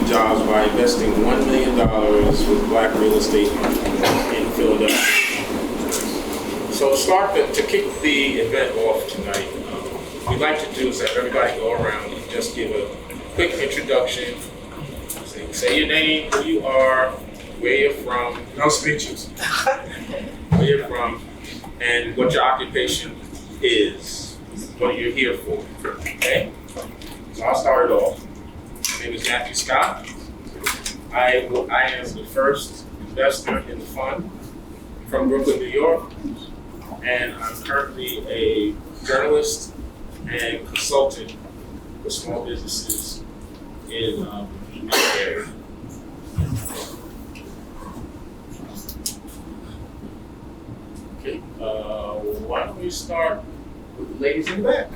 jobs by investing $1 million with black real estate in Philadelphia. So to kick the event off tonight, we'd like to do is have everybody go around and just give a quick introduction. Say your name, who you are, where you're from. No speeches. Where you're from, and what your occupation is, what you're here for. Okay? So I'll start it off. My name is Matthew Scott. I am the first investor in the fund from Brooklyn, New York, and I'm currently a journalist and consultant for small businesses in the area. Okay, why don't we start with the ladies in the back?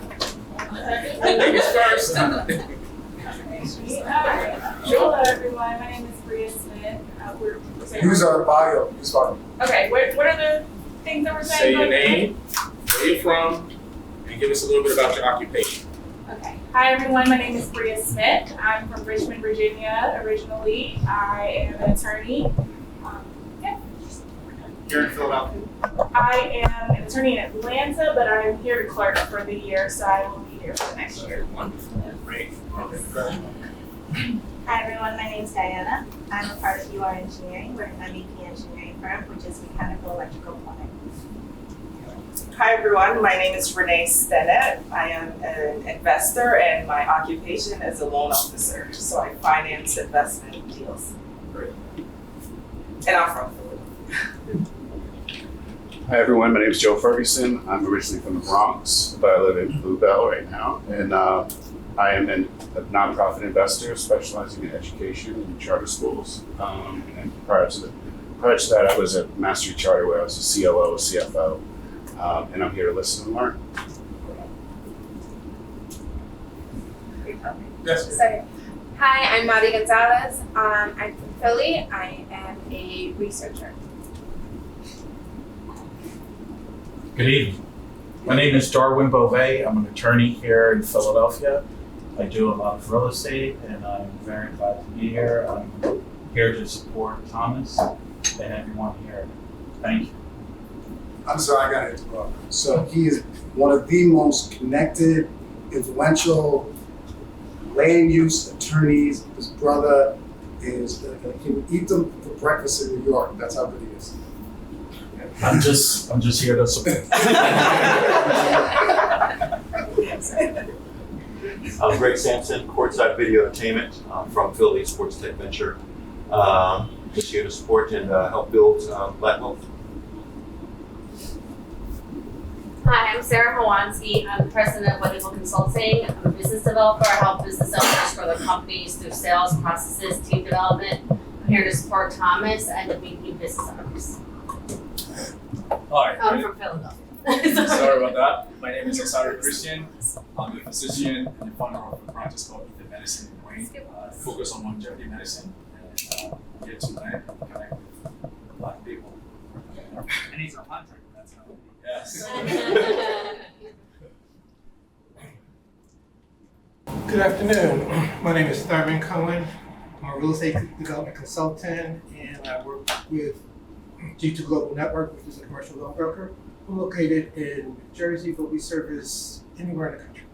Ladies first. Hello everyone, my name is Bria Smith. Use our bio. Use our. Okay, what are the things that we're saying? Say your name, where you're from, and give us a little bit about your occupation. Okay. Hi everyone, my name is Bria Smith. I'm from Richmond, Virginia originally. I am an attorney. Here in Philadelphia. I am an attorney in Atlanta, but I'm here to clerk for the year, so I will be here for the next year. Wonderful. Great. Okay. Hi everyone, my name is Diana. I'm a part of UR Engineering. We're an MEP engineering firm, which is mechanical, electrical, plumbing. Hi everyone, my name is Renee Stennett. I am an investor and my occupation is a loan officer. So I finance investment deals. Great. And I'm from Philly. Hi everyone, my name is Joe Ferguson. I'm originally from the Bronx, but I live in Bluebell right now. And I am a nonprofit investor specializing in education and charter schools. And prior to that, I was at Mastery Charter where I was a COO, CFO. And I'm here to listen and learn. Yes. Sorry. Hi, I'm Mari Gonzalez. I'm from Philly. I am a researcher. Good evening. My name is Darwin Beauvais. I'm an attorney here in Philadelphia. I do a lot of real estate and I'm very glad to be here. I'm here to support Thomas and everyone here. Thank you. I'm sorry, I got to interrupt. So he is one of the most connected, influential land use attorneys. His brother is, he would eat them for breakfast in New York. That's how good he is. I'm just here to support. I'm Greg Sampson, Courtside Video Entertainment. I'm from Philly Sports Tech Venture. Just here to support and help build Black wealth. Hi, I'm Sarah Hawansky. I'm the president of Legal Consulting. I'm a business developer. I help business owners grow their companies through sales processes, team development. I'm here to support Thomas and to meet new business owners. Hi. I'm from Philadelphia. Sorry about that. My name is Osara Christian. I'm a physician and the founder of a practice called Ether Medicine in Wayne. Focus on longevity medicine and get to learn and connect with Black people. And he's a hunter. That's how. Yes. Good afternoon. My name is Thurman Cohen. I'm a real estate development consultant and I work with G2 Global Network, which is a commercial loan broker. We're located in New Jersey, but we service anywhere in the country.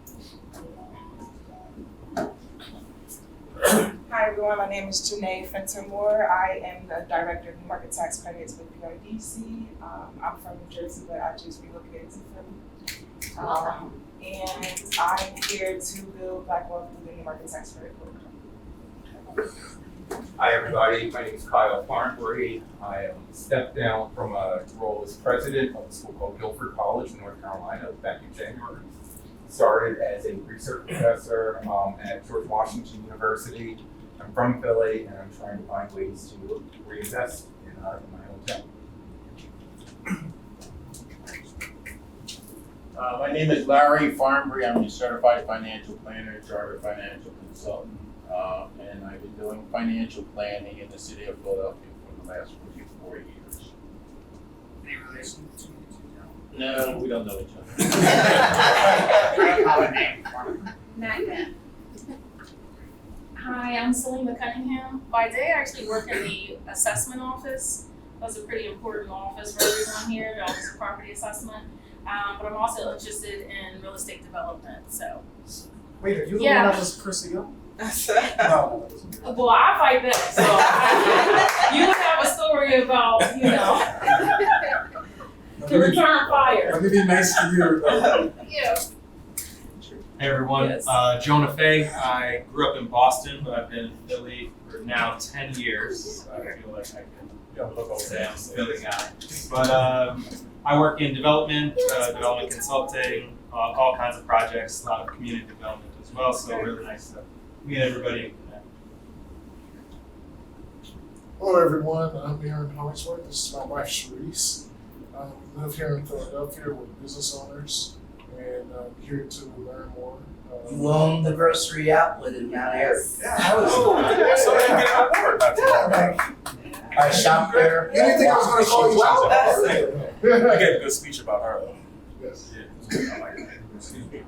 Hi everyone, my name is Janae Fenton-Moore. I am the director of market tax credits with PRDC. I'm from New Jersey, but I just relocated to Philly. And I'm here to build Black wealth within the market tax credit program. Hi everybody, my name is Kyle Farnbury. I stepped down from a role as president of a school called Guilford College in North Carolina back in January. Started as a research professor at George Washington University. I'm from Philly and I'm trying to find ways to reinvest in my hometown. My name is Larry Farnbury. I'm a certified financial planner, chartered financial consultant. And I've been doing financial planning in the city of Philadelphia for the last 44 years. Any relation to you two? No, we don't know each other. Not yet. Hi, Hi, I'm Selena Cunningham. By day, I actually work in the assessment office. That's a pretty important office for everyone here, the Office of Property Assessment. But I'm also interested in real estate development, so. Wait, are you the Yeah. one that was Chrissy Young? No. Well, I fight back, so you have a story about, the return fire. Let me be nice to you. Yeah. Hey everyone, Yes. Jonah Fay. I grew up in Boston, but I've been in Philly for now 10 years. I feel like I can look old damn Philly guy. But I work in development consulting, all kinds of projects, a lot of community development as well. So really nice to meet everybody. Hello everyone, I'm Aaron Hollingsworth. This is my wife Sharice. We live here in Philadelphia. We're business owners and here to learn more. You own the grocery outlet in Mount Airy. Yeah, I was. I shop there. You didn't think I was going to call you out? I gave a good speech about her though. Yes. Yeah. I like that.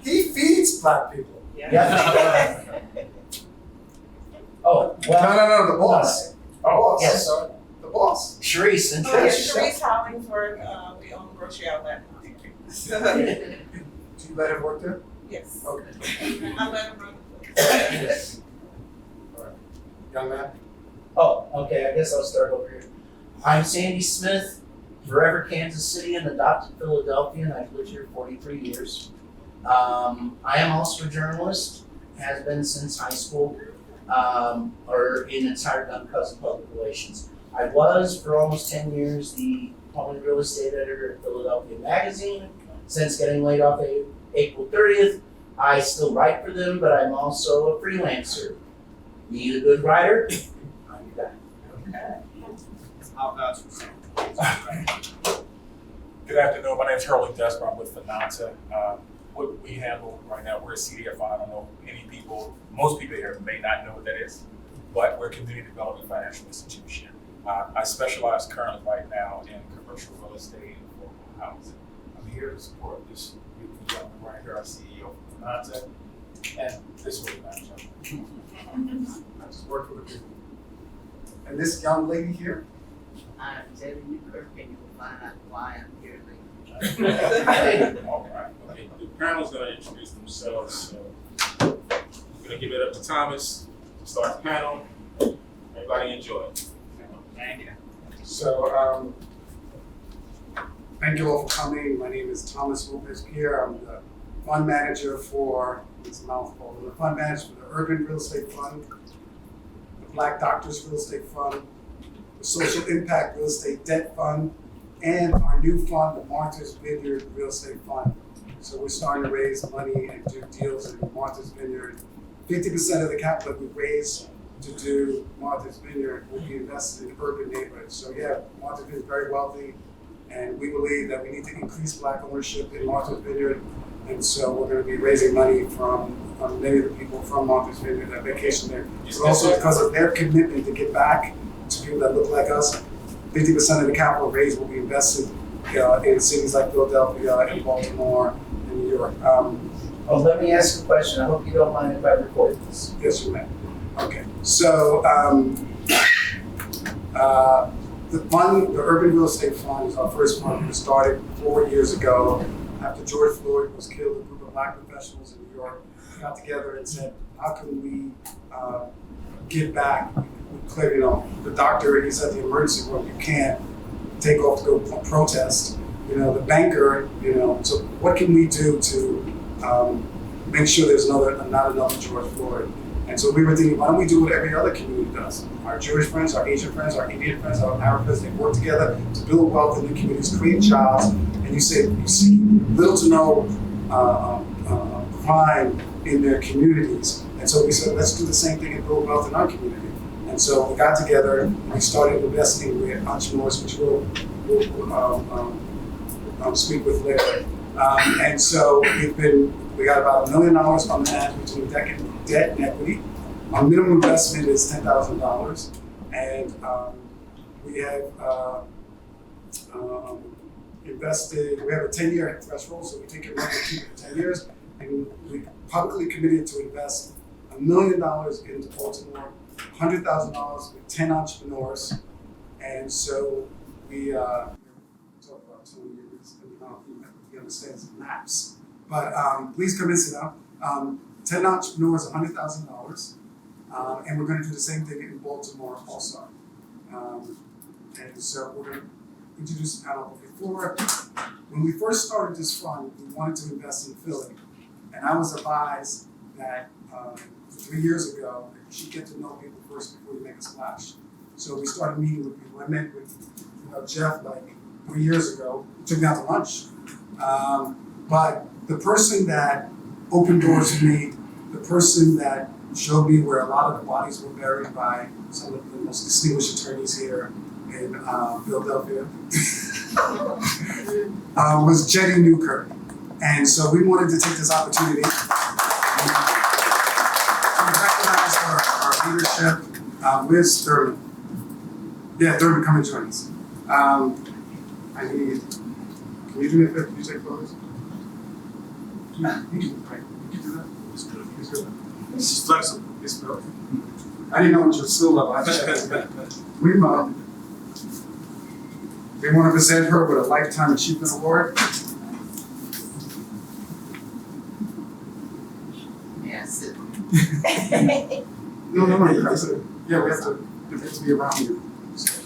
He feeds black people. Yeah. Oh, well. No, the boss. Oh, Yes. sorry. The boss. Sharice, and Sharice Hollingsworth, we own the grocery outlet. Do you let him work there? Yes. Okay. I let him run the place. All right. Young man. Oh, okay, I guess I'll start over here. I'm Sandy Smith, forever Kansas City and adopted Philadelphia, and I've lived here 43 years. I am also a journalist, has been since high school, or in its higher done cousin public relations. I was for almost 10 years the home and real estate editor at Philadelphia Magazine. Since getting laid off April 30th, I still write for them, but I'm also a freelancer. Need a good writer? I'm your guy. Good afternoon. My name is Hurley Desper. I'm with Finanta. What we handle right now, we're a CDFI. I don't know most people here may not know what that is, but we're a community development financial institution. I specialize currently right now in commercial real estate and affordable housing. I'm here to support this beautiful gentleman right here, our CEO of Donte, and this way, I just work for the people. And this young lady here? I'm Jettie Newkirk, and you will find out why I'm here later. All right. Okay. The panel's going to introduce themselves. So we're going to give it up to Thomas to start the panel. Everybody enjoy. Thank you. So, thank you all for coming. My name is Thomas Lopez-Pierre. I'm the fund manager for, it's a mouthful, I'm the fund manager for the Urban Real Estate Fund, the Black Doctors Real Estate Fund, the Social Impact Real Estate Debt Fund, and our new fund, the Martha's Vineyard Real Estate Fund. So we're starting to raise money and do deals in Martha's Vineyard. 50% of the capital that we raise to do Martha's Vineyard will be invested in urban neighborhoods. So yeah, Martha's Vineyard is very wealthy, and we believe that we need to increase Black ownership in Martha's Vineyard. And so we're going to be raising money from many of the people from Martha's Vineyard that vacation there. But also because of their commitment to give back to people that look like us, 50% of the capital raised will be invested in cities like Philadelphia and Baltimore and New York. Oh, let me ask a question. I hope you don't mind if I record this. Yes, you may. Okay. So the fund, the Urban Real Estate Fund, is our first fund. We started 4 years ago after George Floyd was killed. A group of Black professionals in New York got together and said, "How can we give back?" Clearly, the doctor, he's at the emergency room. You can't take off to go protest. The banker. So what can we do to make sure there's not another George Floyd? And so we were thinking, why don't we do what every other community does? Our Jewish friends, our Asian friends, our Indian friends, our Arab friends, they work together to build wealth in the communities, create jobs, and you see little to no crime in their communities. And so we said, let's do the same thing and build wealth in our community. And so we got together and we started investing with entrepreneurs, which we'll speak with later. And so we got about $1 million on the hand between debt and equity. Our minimum investment is $10,000, and we have invested. We have a 10-year threshold, so we take it around to keep it for 10 years, and we publicly committed to invest $1 million into Baltimore, $100,000 with 10 entrepreneurs. And so we talk about Tony, he understands maps. But please come and sit down. 10 entrepreneurs, $100,000. And we're going to do the same thing in Baltimore also. And so we're going to introduce the panel. Before, when we first started this fund, we wanted to invest in Philly. And I was advised that 3 years ago, that you should get to know people first before you make a splash. So we started meeting with people. I met with Jeff like 3 years ago, took me out to lunch. But the person that opened doors for me, the person that showed me where a lot of the bodies were buried by some of the most distinguished attorneys here in Philadelphia, was Jettie Newkirk. And so we wanted to take this opportunity to recognize our leadership. Where's Thurman? Yeah, Thurman, come and join us. I need, can you do me a favor? Can you take photos? You can do that? He's good. He's good. He's flexible. He's good. I didn't know what your skill level. I just we want to present her with a Lifetime Achievement Award. Yes. No. Yeah, we have to be around you. So,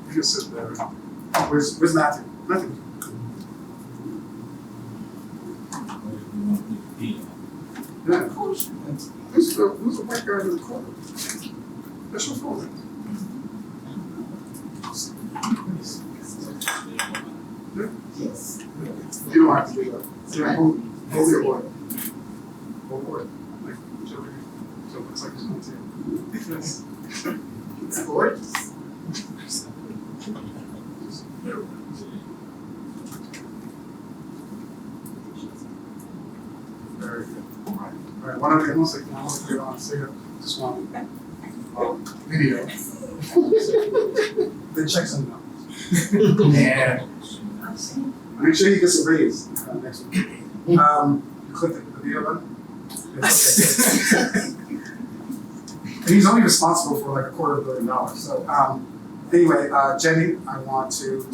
you can sit there. Where's Matthew? Matthew. Yeah, of course. Who's the white guy in the corner? That's your phone. Yes. You don't have to do that. Yeah, hold your board. Hold board. Like, so it looks like it's on the table. Yes. It's gorgeous. Very good. All right. One other thing, I want to get on just one video. Then check something out. Yeah. Make sure you get some raise next week. You click the video button. Okay. And he's only responsible for like $250 million. So anyway, Jettie, I want to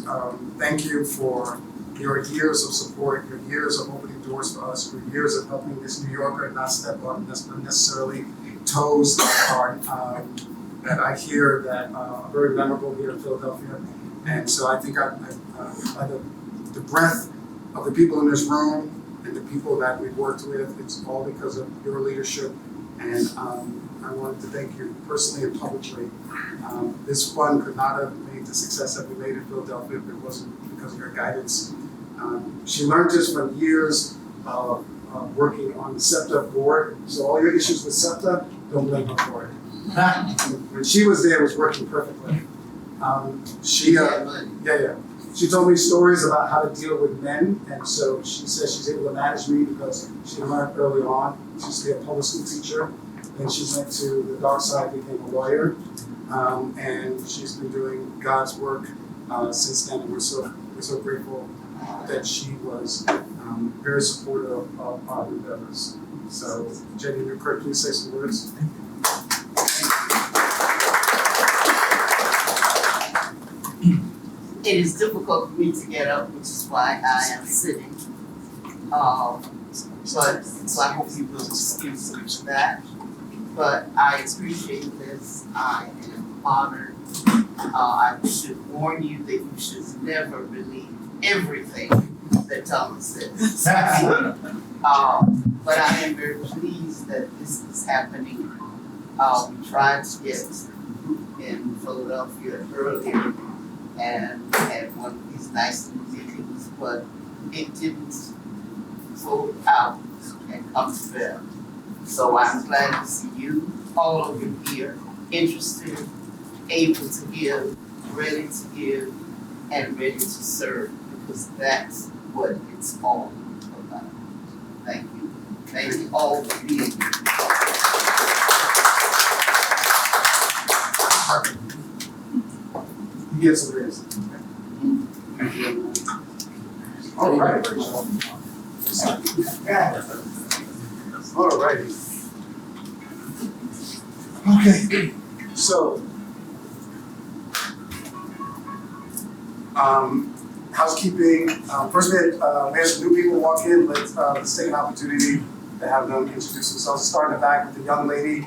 thank you for your years of support, your years of opening doors for us, your years of helping this New Yorker not step on necessarily toes that I hear that are very memorable here in Philadelphia. And so I think by the breadth of the people in this room and the people that we've worked with, it's all because of your leadership. And I wanted to thank you personally and publicly. This fund could not have made the success that we made in Philadelphia if it wasn't because of your guidance. She learned this from years of working on the SEPTA board. So all your issues with SEPTA, don't blame her for it. When she was there, it was working perfectly. She told me stories about how to deal with men, and so she says she's able to manage me because she learned early on. She used to be a public school teacher, then she went to the dark side, became a lawyer, and she's been doing God's work since then. And we're so grateful that she was very supportive of our endeavors. So, Jettie Newkirk, can you say some words? It is difficult for me to get up, which is why I am sitting. So I hope you will excuse me for that. But I appreciate this. I am honored. I should warn you that you should never believe everything that Thomas says. But I am very pleased that this is happening. We tried to get in Philadelphia earlier and had one of these nice meetings, but it didn't go out and come to them. So I'm glad to see you, all of you here, interested, able to give, ready to give, and ready to serve, because that's what it's all about. Thank you. Thank you all for being here. You get some raise. Thank you. All right. All righty. Okay, so, housekeeping, first we had some new people walk in, let's take an opportunity to have them introduce themselves. Start in the back with the young lady, I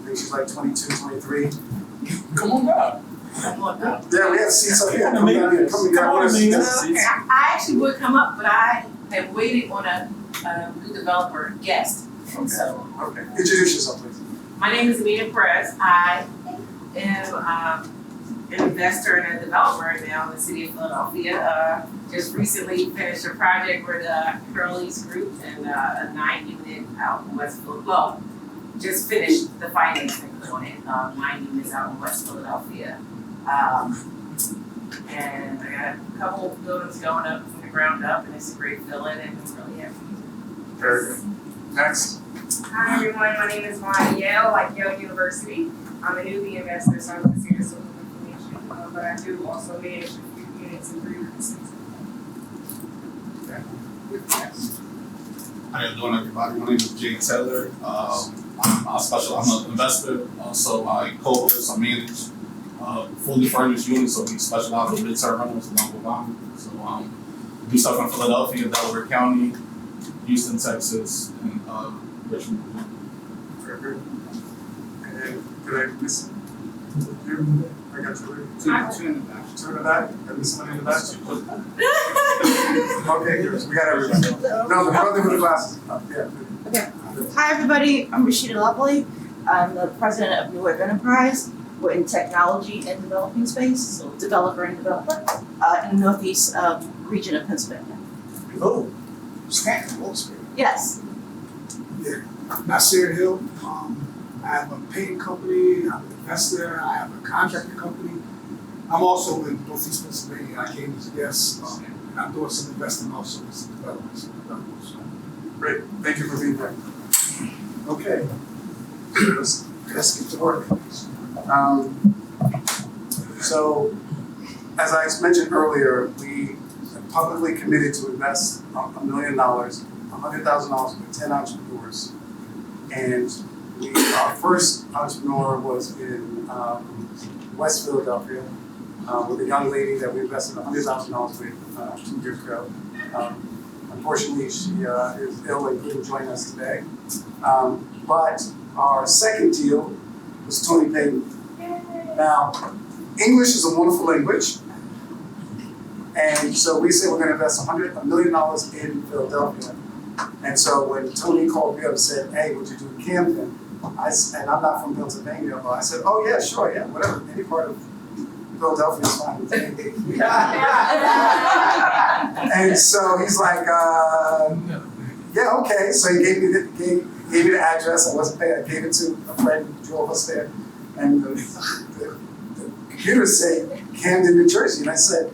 think she's like 22, 23. Come on down. Yeah, we have seats up here, come down here, come on, here. Okay, I actually would come up, but I have waited on a new developer guest, so. Okay, introduce yourself, please. My name is Amina Perez. I am an investor and a developer now in the city of Philadelphia. Just recently finished a project with Curly's Group and a 9-unit out in West Philadelphia. Well, just finished the financing on it, 9 units out in West Philadelphia. And I got a couple of buildings going up from the ground up, and it's a great feeling, and I'm really happy. Very good. Next. Hi everyone, my name is Vaughn Yale, like Yale University. I'm a newbie investor, so I'm considered some information, but I do also manage a few units and 3 units. How you doing, everybody? My name is Jay Taylor. I'm an investor, so I co-host, I manage fully furnished units, so we specialize in mid-term rentals along with mine. So do stuff in Philadelphia, Delaware County, Houston, Texas, and Richmond. And could I listen? I got two in the back. Two in the back? Got me somebody in the back? Okay, good. We got everybody. No, the brother with the glasses. Yeah. Okay. Hi, everybody. I'm Rashida Lovely. I'm the president of Newkirk Enterprise. We're in technology and developing space, so developer and developer, in the northeast region of Pennsylvania. Oh, Stanton, Yes. Yeah, Nasir Hill. I have a painting company, I'm an investor, I have a contracting company. I'm also in Northeast Pennsylvania. I came as a guest, and I'm doing some investing also with some developers. Great, thank you for being here. Okay, let's get to work. So, as I mentioned earlier, we publicly committed to invest $1 million, $100,000 with 10 entrepreneurs. And our first entrepreneur was in West Philadelphia with a young lady that we invested $100,000 with 2 years ago. Unfortunately, she is ill and couldn't join us today. But our second deal was Tony Payton. Now, English is a wonderful language. And so we said we're going to invest $1 million in Philadelphia. And so when Tony called me up and said, hey, would you do Camden? And I'm not from Pennsylvania, but I said, oh yeah, sure, yeah, whatever. Any part of Philadelphia is fine with me. And so he's like, yeah, okay. So he gave me the address. I wasn't there. I gave it to a friend who drove us there. And the computer said Camden, New Jersey. And I said,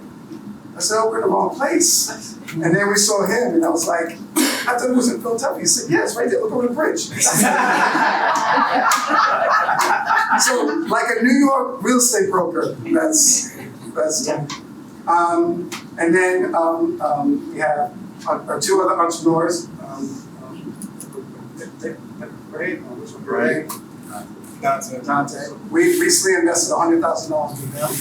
oh, we're in the wrong place. And then we saw him, and I was like, I thought it was in Philadelphia. He said, yeah, it's right there. Look over the bridge. So, like a New York real estate broker, that's and then we have our 2 other entrepreneurs. Donte. We recently invested $100,000 with them.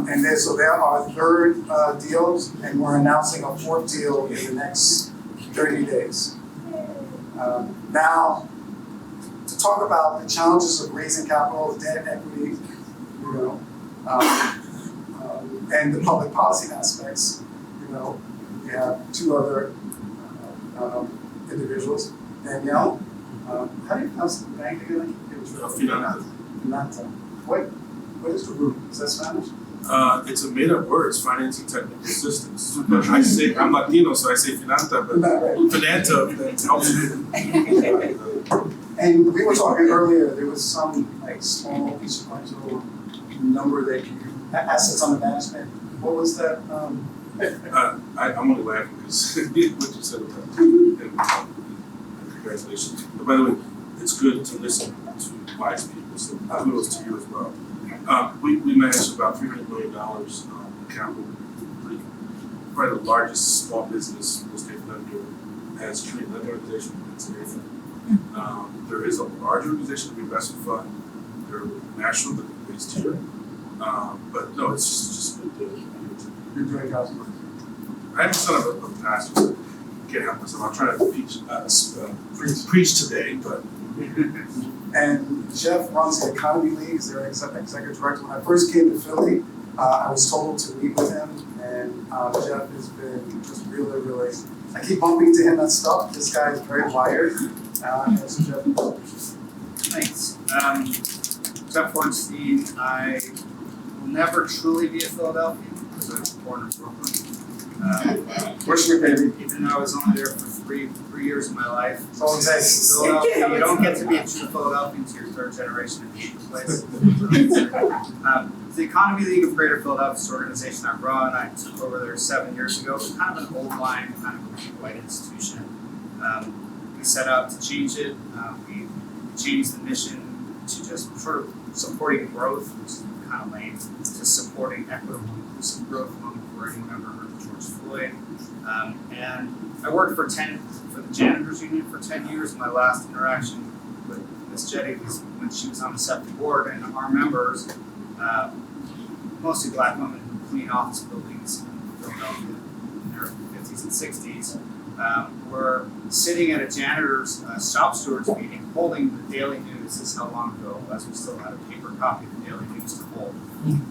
And then, so there are 3rd deals, and we're announcing a 4th deal in the next 30 days. Now, to talk about the challenges of raising capital, debt, equity, and the public policy aspects, we have 2 other individuals. Danielle, how do you pronounce the bank again? Finanta. What is the root? Is that Spanish? It's a made-up word. It's financing technical assistance. But I say I'm Latino, so I say Finanta, but Finanta helps me. And we were talking earlier. There was some like small sequential number that assets under management. What was that? I'm only laughing because what you said about it. Congratulations. But by the way, it's good to listen to wise people. So kudos to you as well. We managed about $300 million in capital. Probably the largest small business real estate lender as trade lender organization in Pennsylvania. There is a large organization, the investment fund. They're national, but they're based here. But no, it's just good to be here. You're doing God's work. I'm the son of a pastor, so I can't help myself. I'm trying to preach today, but. And Jeff runs the Economy League, he's their executive director. When I first came to Philly, I was told to meet with him, and Jeff has been just really, I keep bumping to him and stuff. This guy is very wired. So Jeff. Thanks. Jeff Hornstein, I will never truly be a Philadelphian because I was born in Brooklyn. What's your favorite? Even though I was only there for three years of my life. It's all it takes. Philadelphia, you don't get to be a true Philadelphian until you're third generation in the place. The Economy League of Greater Philadelphia is an organization I run. I took over there 7 years ago. It's kind of an old line, kind of a white institution. We set out to change it. We changed the mission to just sort of supporting growth, which is kind of lame, to supporting equitable, inclusive growth among the poor. Anyone ever heard of George Floyd? And I worked for the Janitors Union for 10 years. My last interaction with Ms. Jettie was when she was on the SEPTA board, and our members, mostly black women who clean office buildings in Philadelphia in their 50s and 60s, were sitting at a janitor's shop stewards meeting holding the Daily News. This is how long ago, as we still had a paper copy of the Daily News to hold.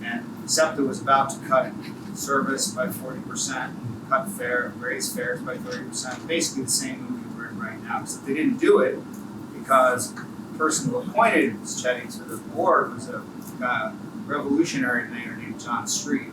And SEPTA was about to cut service by 40%, raise fares by 30%, basically the same movie we're in right now. Except they didn't do it because the person who appointed Ms. Jettie to the board was a revolutionary mayor named John Street.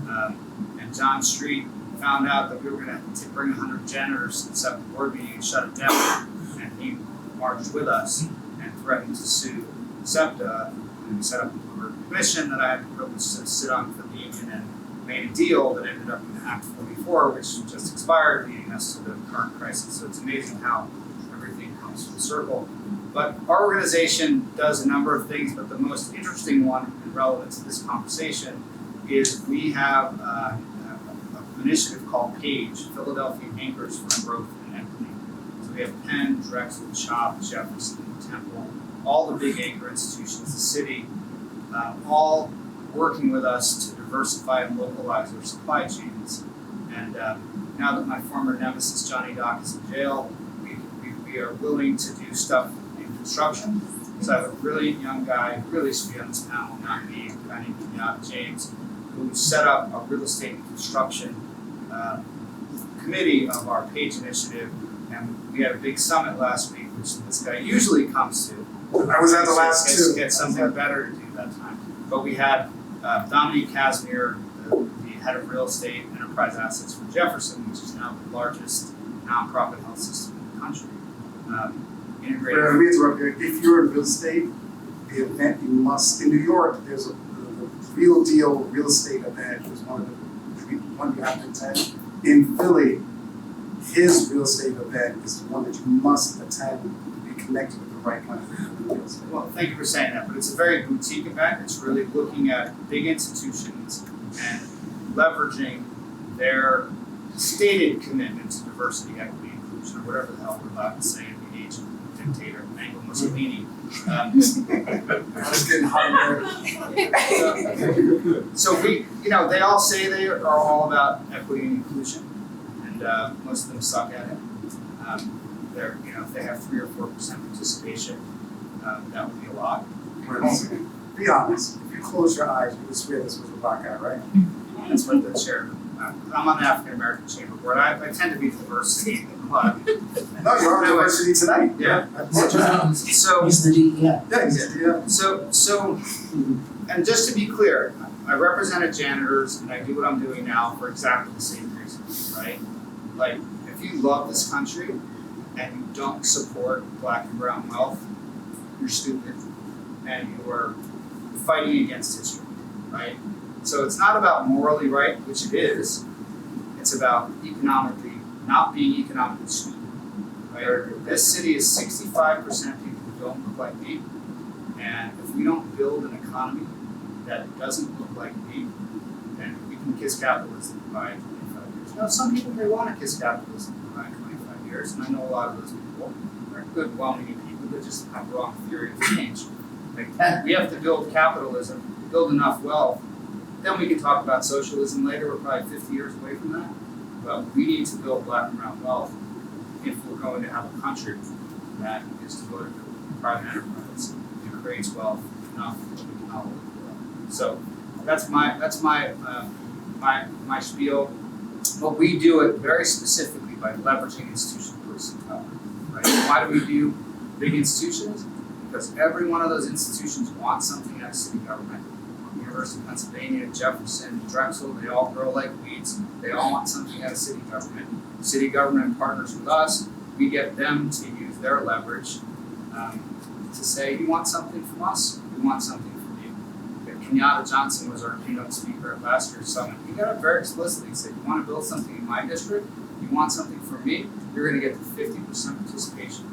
And John Street found out that we were going to bring 100 janitors to the SEPTA board meeting and shut it down. And he marched with us and threatened to sue SEPTA. And we set up a board commission that I had the privilege to sit on for the union and made a deal that ended up in Act 44, which just expired, leading us to the current crisis. So it's amazing how everything comes full circle. But our organization does a number of things, but the most interesting one and relevant to this conversation is we have an initiative called PAGE, Philadelphia Anchors for Growth and Equity. So we have Penn, Drexel, Chop, Jefferson, Temple, all the big anchor institutions, the city, all working with us to diversify and localize our supply chains. And now that my former nemesis Johnny Dock is in jail, we are willing to do stuff in construction. So I have a brilliant young guy, who really should be on this panel, not me, a guy named James, who set up a real estate and construction committee of our PAGE initiative. And we had a big summit last week, which this guy usually comes to. I was at the last two. Get something better to do that time. But we had Dominique Casimir, the head of real estate enterprise assets for Jefferson, which is now the largest nonprofit health system in the country. Integrated. Let me interrupt you. If you're in real estate, the event you must, in New York, there's a real deal real estate event. There's one you have to attend. In Philly, his real estate event is the one that you must attend to be connected with the right kind of real estate. Well, thank you for saying that, but it's a very boutique event. It's really looking at big institutions and leveraging their stated commitment to diversity, equity, inclusion, or whatever the hell we're allowed to say in the age of dictator Mango Mussolini. I was getting hot So we, they all say they are all about equity and inclusion, and most of them suck at it. They're, if they have 3 or 4% participation, that would be a lot. Be honest. If you close your eyes, you would swear this was a black guy, right? That's what the chair. I'm on the African American Chamber Board. I tend to be diversity. No, you're on diversity tonight. Yeah. So he's the DEI. Yeah, exactly. Yeah. So, and just to be clear, I represented janitors, and I do what I'm doing now for exactly the same reason, right? Like, if you love this country and you don't support black and brown wealth, you're stupid, and you are fighting against history, right? So it's not about morally right, which it is. It's about not being economically stupid, right? This city is 65% people who don't look like me, and if we don't build an economy that doesn't look like me, then we can kiss capitalism by 25 years. Now, some people may want to kiss capitalism by 25 years, and I know a lot of those people, are good, well-meaning people that just have wrong theory of change. Like, we have to build capitalism, build enough wealth, then we can talk about socialism later. We're probably 50 years away from that. But we need to build black and brown wealth if we're going to have a country that is devoted to private enterprise and creates wealth enough that we can all live well. So that's my spiel. But we do it very specifically by leveraging institutional power. Right? Why do we do big institutions? Because every one of those institutions wants something out of city government. University of Pennsylvania, Jefferson, Drexel, they all grow like weeds. They all want something out of city government. City government partners with us. We get them to use their leverage to say, you want something from us? We want something from you. Kenyatta Johnson was our keynote speaker at last year's summit. He got it very explicitly. He said, you want to build something in my district? You want something from me? You're going to get the 50% participation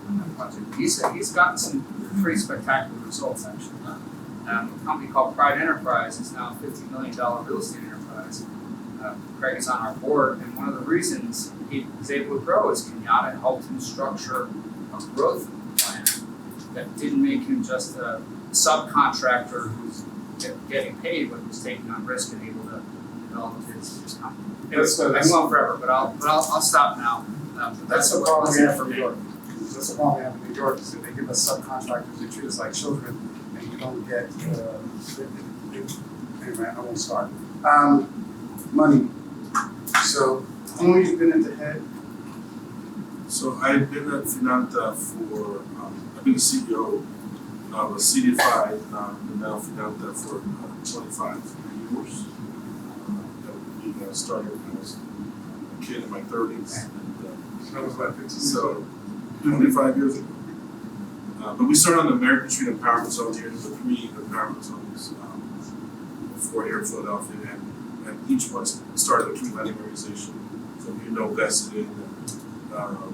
on that project. He's gotten some pretty spectacular results, actually. A company called Pride Enterprise is now a $50 million real estate enterprise. Craig is on our board, and one of the reasons he was able to grow is Kenyatta helped him structure a growth plan that didn't make him just a subcontractor who's getting paid, but was taking on risk and able to develop his company. I'm going forever, but I'll stop now. That's the problem we have in New York. That's the problem we have in New York, is that they give us subcontractors, they treat us like children, and you don't get, anyway, I won't start. Money. So, how long have you been at the head? So I've been at Finanta for, I've been the CEO of a CDFI, and now Finanta for 25 years. We started when I was a kid in my 30s. And, that was about 15 so, 25 years ago. But we started on the American Street Empowerment Zone here, the 3 empowerment zones before here in Philadelphia, and each one started a community lending organization. So you know vested in, and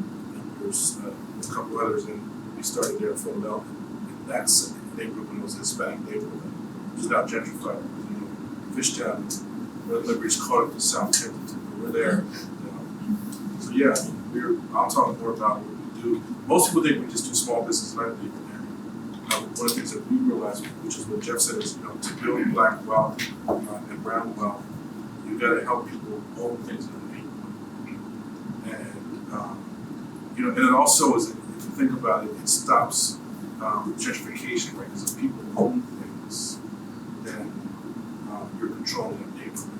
there's a couple others, and we started there in Philadelphia. And that's a neighborhood when it was a Hispanic neighborhood, which is now gentrified. You know, Fishtown, where Liberty's caught up to South Kensington, but we're there. And, so yeah, I'll talk more about what we do. Most people think we just do small business lending, and one of the things that we realized, which is what Jeff said, is to build black wealth and brown wealth, you got to help people own things in the neighborhood. And and it also is, if you think about it, it stops gentrification, right? Because if people own things, then you're controlling the neighborhood.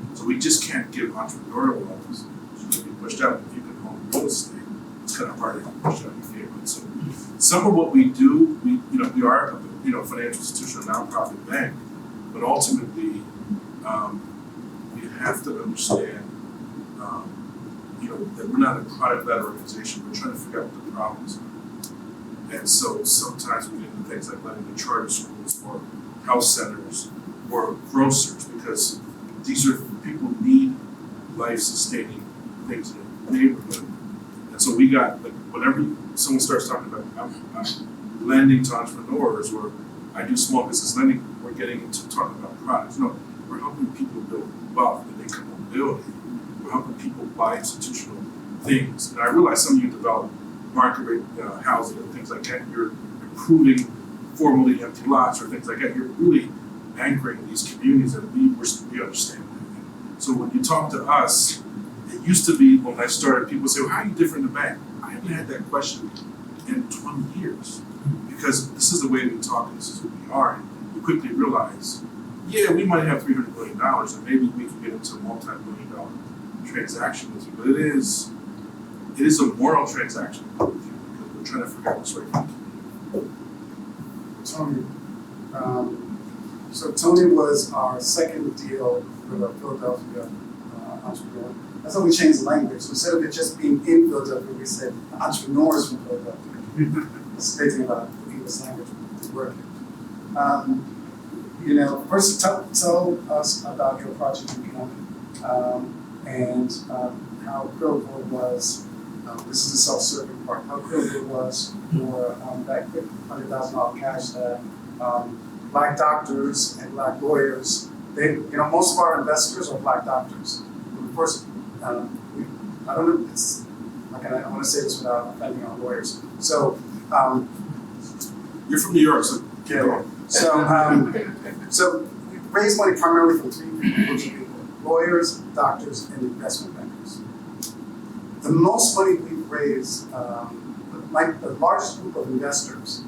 And so we just can't give entrepreneurial loans. So be pushed out. If you can own real estate, it's kind of hard to push out your neighborhood. So some of what we do, we are a financial institution, a nonprofit bank, but ultimately we have to understand that we're not a product-led organization. We're trying to figure out what the problems are. And so sometimes we get into things like letting the charter schools or health centers or grocers, because these are people need life-sustaining things in the neighborhood. And so we got, like, whenever someone starts talking about I'm lending to entrepreneurs, or I do small business lending, we're getting into talking about products. No, we're helping people build wealth and income mobility. We're helping people buy institutional things. And I realize some of you develop market rate housing and things like that. You're improving formerly empty lots or things like that. You're really anchoring these communities, and we understand that. So when you talk to us, it used to be when I started, people say, well, how are you different than the bank? I haven't had that question in 20 years, because this is the way we talk and this is who we are. And we quickly realize, yeah, we might have $300 million and maybe we can get into a multi-million-dollar transaction with you, but it is a moral transaction with you, because we're trying to figure out what's right for Tony. So Tony was our second deal with a Philadelphia entrepreneur. That's how we changed the language. So instead of it just being in Philadelphia, we said entrepreneurs from Philadelphia. Stating about the English language working. First tell us about your project in Penn, and how critical it was. This is the self-serving part. How critical it was for that $100,000 cash that Black doctors and Black lawyers. Most of our investors are Black doctors. Of course, I don't know. It's like and I want to say this without offending our lawyers. So, You're from New York, so yeah. So we raise money primarily from three groups of people: lawyers, doctors, and investment bankers. The most money we've raised, the largest group of investors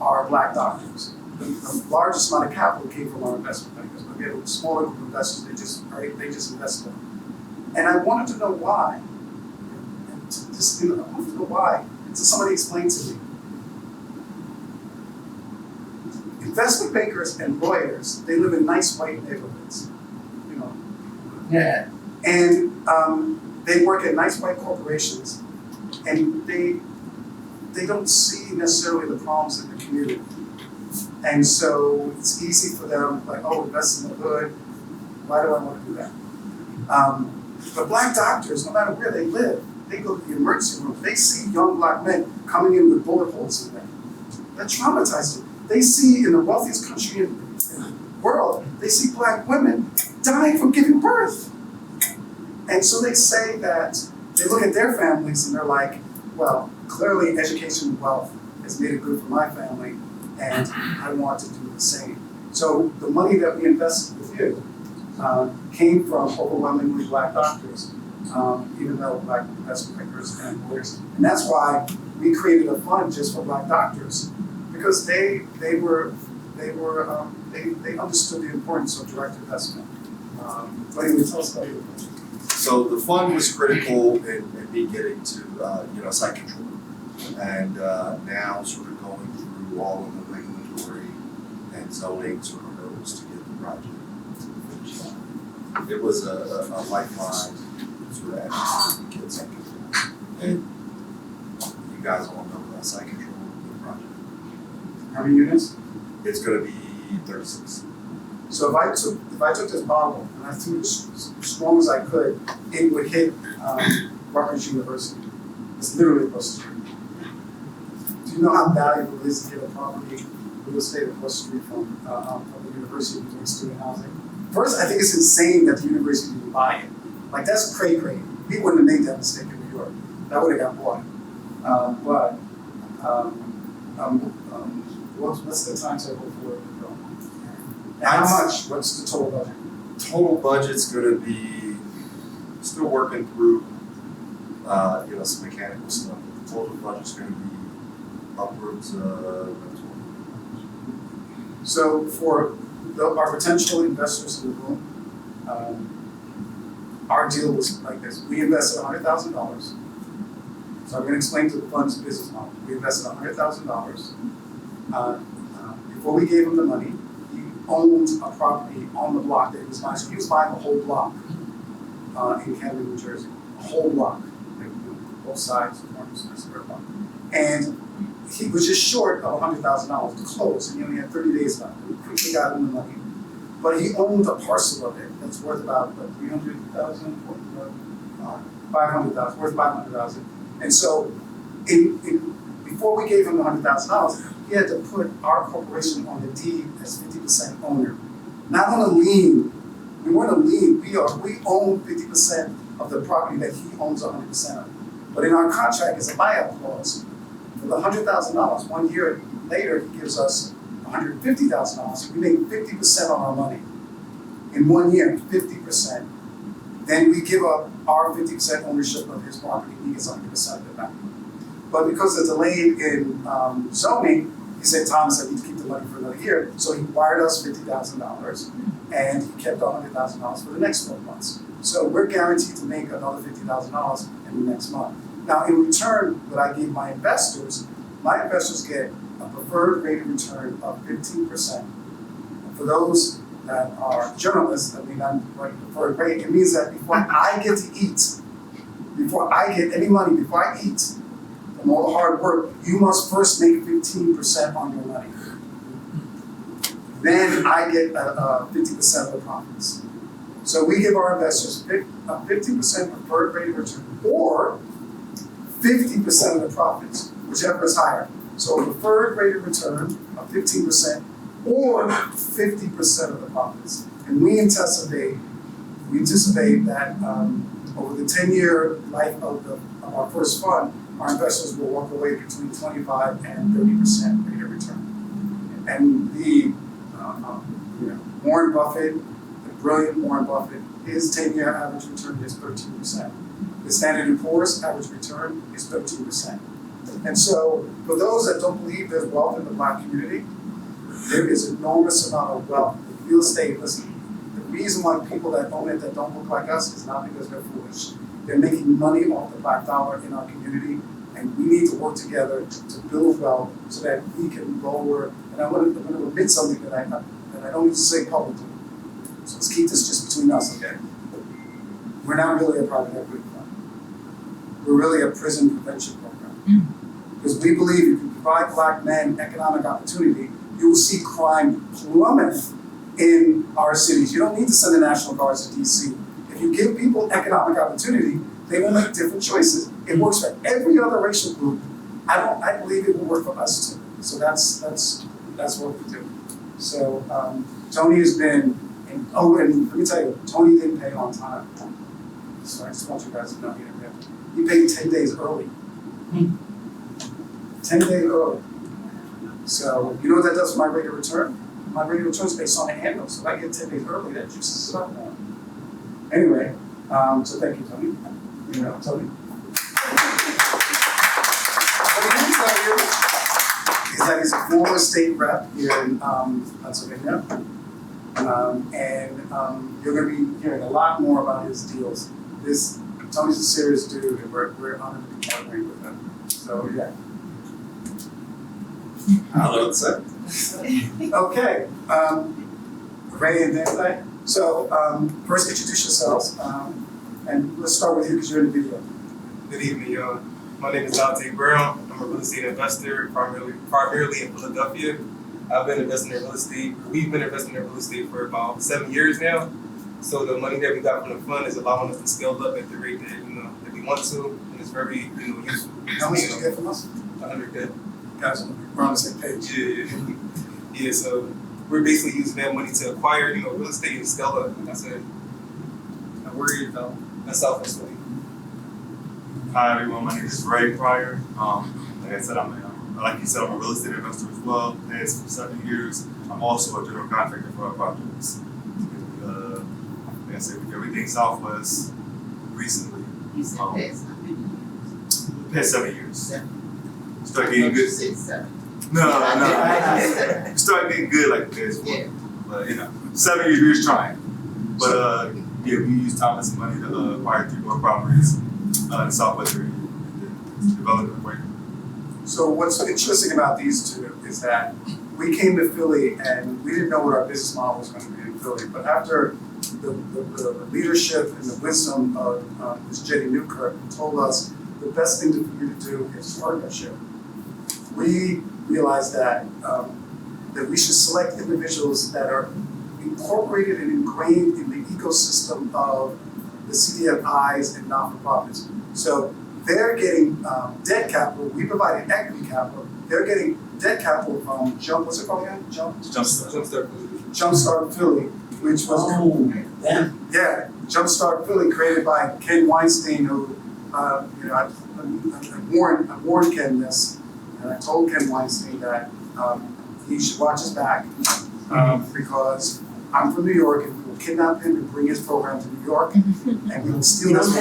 are Black doctors. The largest amount of capital came from our investment bankers, but we have a smaller group of investors. They just invest more. And I wanted to know why. I wanted to know why. So somebody explain to me. Investment bankers and lawyers, they live in nice white neighborhoods, you know. Yeah. And they work at nice white corporations, and they don't see necessarily the problems in the community. And so it's easy for them, like, oh, invest in the hood. Why do I want to do that? But Black doctors, no matter where they live, they go to the emergency room. They see young Black men coming in with bullet holes in them. That traumatizes them. They see in the wealthiest country in the world, they see Black women dying from giving birth. And so they say that, they look at their families and they're like, well, clearly education and wealth has made it good for my family, and I want to do the same. So the money that we invested with you came from overwhelmingly Black doctors, even though Black investment bankers and lawyers. And that's why we created a fund just for Black doctors, because they understood the importance of direct investment. But anyway, tell us about your question. So the fund was critical in me getting to site control, and now sort of going through all of the regulatory and zoning sort of hurdles to get the project finished. It was a lifeline sort of effort to get site control, and you guys all know about site control of the project. How many units? It's going to be 36. So if I took this bottle and I threw it as strong as I could, it would hit Rutgers University. It's literally across the street. Do you know how valuable it is to get a property, real estate across the street from the university doing student housing? First, I think it's insane that the university didn't buy it. Like, that's cray-cray. We wouldn't have made that mistake in New York. That would have got bought. What's the timetable for it? And how much? What's the total budget? Total budget's going to be still working through, some mechanical stuff. The total budget's going to be upwards of 20. So for our potential investors in the room, our deal was like this. We invested $100,000. So I'm going to explain to the fund's business model. We invested $100,000. Before we gave him the money, he owned a property on the block that he was buying. So he was buying a whole block in Camden, New Jersey. A whole block. Like, both sides, corners, square block. And he was just short of $100,000 to close, and he only had 30 days left. We quickly got him the money. But he owned a parcel of it that's worth about, what, $300,000? $500,000, worth $500,000. And so, before we gave him the $100,000, he had to put our corporation on the deed as 50% owner. Not on a lien. We weren't a lien. We own 50% of the property that he owns 100% of. But in our contract is a buyout clause. For the $100,000, 1 year later, he gives us $150,000. So we make 50% on our money. In 1 year, 50%. Then we give up our 50% ownership of his property. He gets 100% of it back. But because of the delay in zoning, he said, Thomas, I need to keep the money for another year. So he wired us $50,000, and he kept $100,000 for the next 12 months. So we're guaranteed to make another $50,000 in the next month. Now, in return, what I gave my investors get a preferred rate of return of 15%. For those that are journalists, I mean, I'm writing preferred rate. It means that before I get to eat, before I get any money, before I eat, from all the hard work, you must first make 15% on your money. Then I get 50% of the profits. So we give our investors a 50% preferred rate of return, or 50% of the profits, whichever is higher. So a preferred rate of return of 15%, or 50% of the profits. And we anticipate that over the 10-year life of the of our first fund, our investors will walk away between 25 and 30% rate of return. And the Warren Buffett, the brilliant Warren Buffett, his 10-year average return is 13%. The Standard & Poor's average return is 13%. And so, for those that don't believe there's wealth in the Black community, there is an enormous amount of wealth. Real estate, listen, the reason why people that own it that don't look like us is not because they're foolish. They're making money off the Black dollar in our community, and we need to work together to build wealth so that we can lower. And I'm going to admit something that I don't need to say publicly. So let's keep this just between us, okay? We're not really a private equity fund. We're really a prison prevention program. Because we believe if you provide Black men economic opportunity, you will see crime plummet in our cities. You don't need to send the National Guards to DC. If you give people economic opportunity, they will make different choices. It works for every other racial group. I believe it will work for us too. So that's what we do. So Tony has been, and let me tell you, Tony didn't pay on time. So I just want you guys to know he didn't pay. He paid 10 days early. 10 days early. So you know what that does for my rate of return? My rate of return is based on the annual. So if I get 10 days early, that juices it up now. Anyway, so thank you, Tony. You know, Tony. What I can tell you is that he's a former state rep here in Pennsylvania. And you're going to be hearing a lot more about his deals. Tony's a serious dude, and we're honored to be partnering with him. So, yeah. Hello, sir. Okay. Ray and Dante. So, first introduce yourselves. And let's start with you because you're in the video. Good evening, y'all. My name is Donte Brown. I'm a real estate investor, primarily in Philadelphia. I've been investing in real estate. We've been investing in real estate for about 7 years now. So the money that we got from the fund is allowing us to scale up at the rate that that we want to, and it's very useful. How much did you get from us? 100K. Gotcha. We're on the same page. Yeah. So we're basically using that money to acquire real estate and scale up. Like I said. And where are you from? That's Southwest Philly. Hi everyone, my name is Pryer. Like I said, like you said, I'm a real estate investor as well. Past 7 years. I'm also a general contractor for our projects. Like I said, we do everything Southwest recently. You said Past 7 years. Start getting good. 6, 7. No. We started getting good like the past 1. But 7 years we was trying. But we used Thomas' money to acquire 3 more properties in the Southwest area and develop it right. So what's interesting about these two is that we came to Philly and we didn't know what our business model was going to be in Philly. But after the leadership and the wisdom of this Jettie Newkirk told us the best thing for you to do is partnership. We realized that we should select individuals that are incorporated and ingrained in the ecosystem of the CDFIs and not-for-profits. So they're getting debt capital. We provided equity capital. They're getting debt capital from what's it called again? Jumpstart Philly, which was Jumpstart Philly, created by Ken Weinstein, who I warned Ken this, and I told Ken Weinstein that he should watch his back because I'm from New York, and we will kidnap him and bring his program to New York, and we will steal this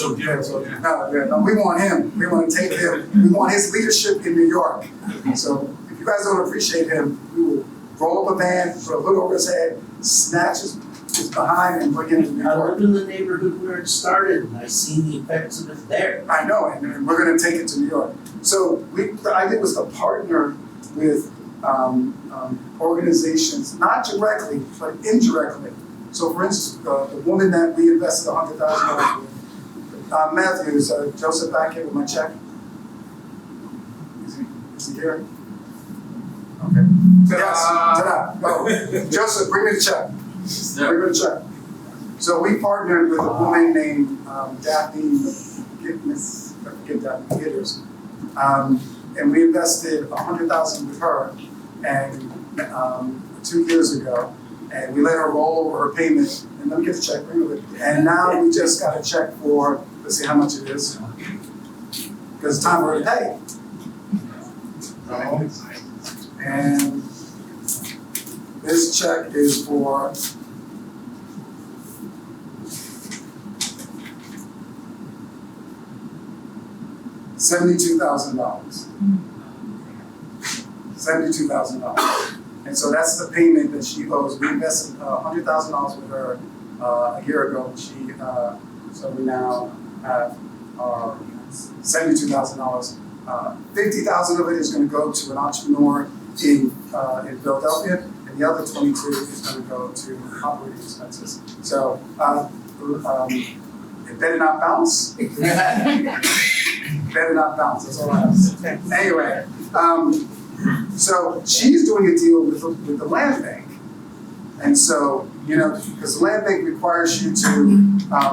from Philly. No, we want him. We want to take him. We want his leadership in New York. So if you guys don't appreciate him, we will roll up a van, put a hood over his head, snatch his behind, and bring him to New York. I lived in the neighborhood where it started, and I've seen the effects of it there. I know, and we're going to take it to New York. So what I did was to partner with organizations, not directly, but indirectly. So for instance, the woman that we invested $100,000 with, Matthews, Joseph back here with my check. Is he here? Okay. Yes, ta-da. Oh, Joseph, bring me the check. Bring me the check. So we partnered with a woman named Daphne Gitters. And we invested $100,000 with her, and 2 years ago, and we let her roll over her payment. And let me get the check. And now we just got a check for Let's see how much it is. Because it's time for her to pay. And this check is for $72,000. $72,000. And so that's the payment that she owes. We invested $100,000 with her a year ago. So we now have $72,000. $50,000 of it is going to go to an entrepreneur in Philadelphia, and the other 22 is going to go to operating expenses. So it better not bounce. Better not bounce. That's all I have to say. Anyway, so she's doing a deal with the land bank, and so because the land bank requires you to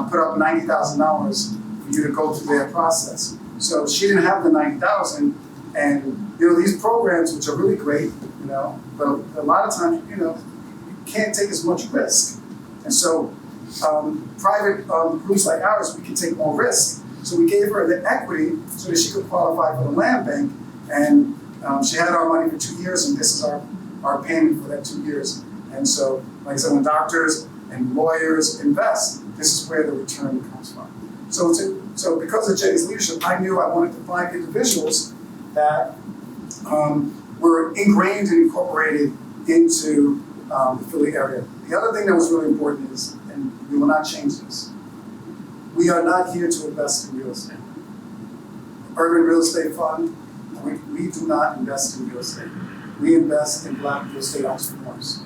put up $90,000 for you to go through their process. So she didn't have the $90,000, and these programs, which are really great, but a lot of times, you can't take as much risk, and so private groups like ours, we can take more risk. So we gave her the equity so that she could qualify for the land bank, and she had our money for 2 years, and this is our payment for that 2 years. And so, like I said, when doctors and lawyers invest, this is where the return comes from. So because of Jettie's leadership, I knew I wanted to find individuals that were ingrained and incorporated into the Philly area. The other thing that was really important is, and we will not change this, we are not here to invest in real estate. Urban Real Estate Fund, we do not invest in real estate. We invest in Black real estate entrepreneurs.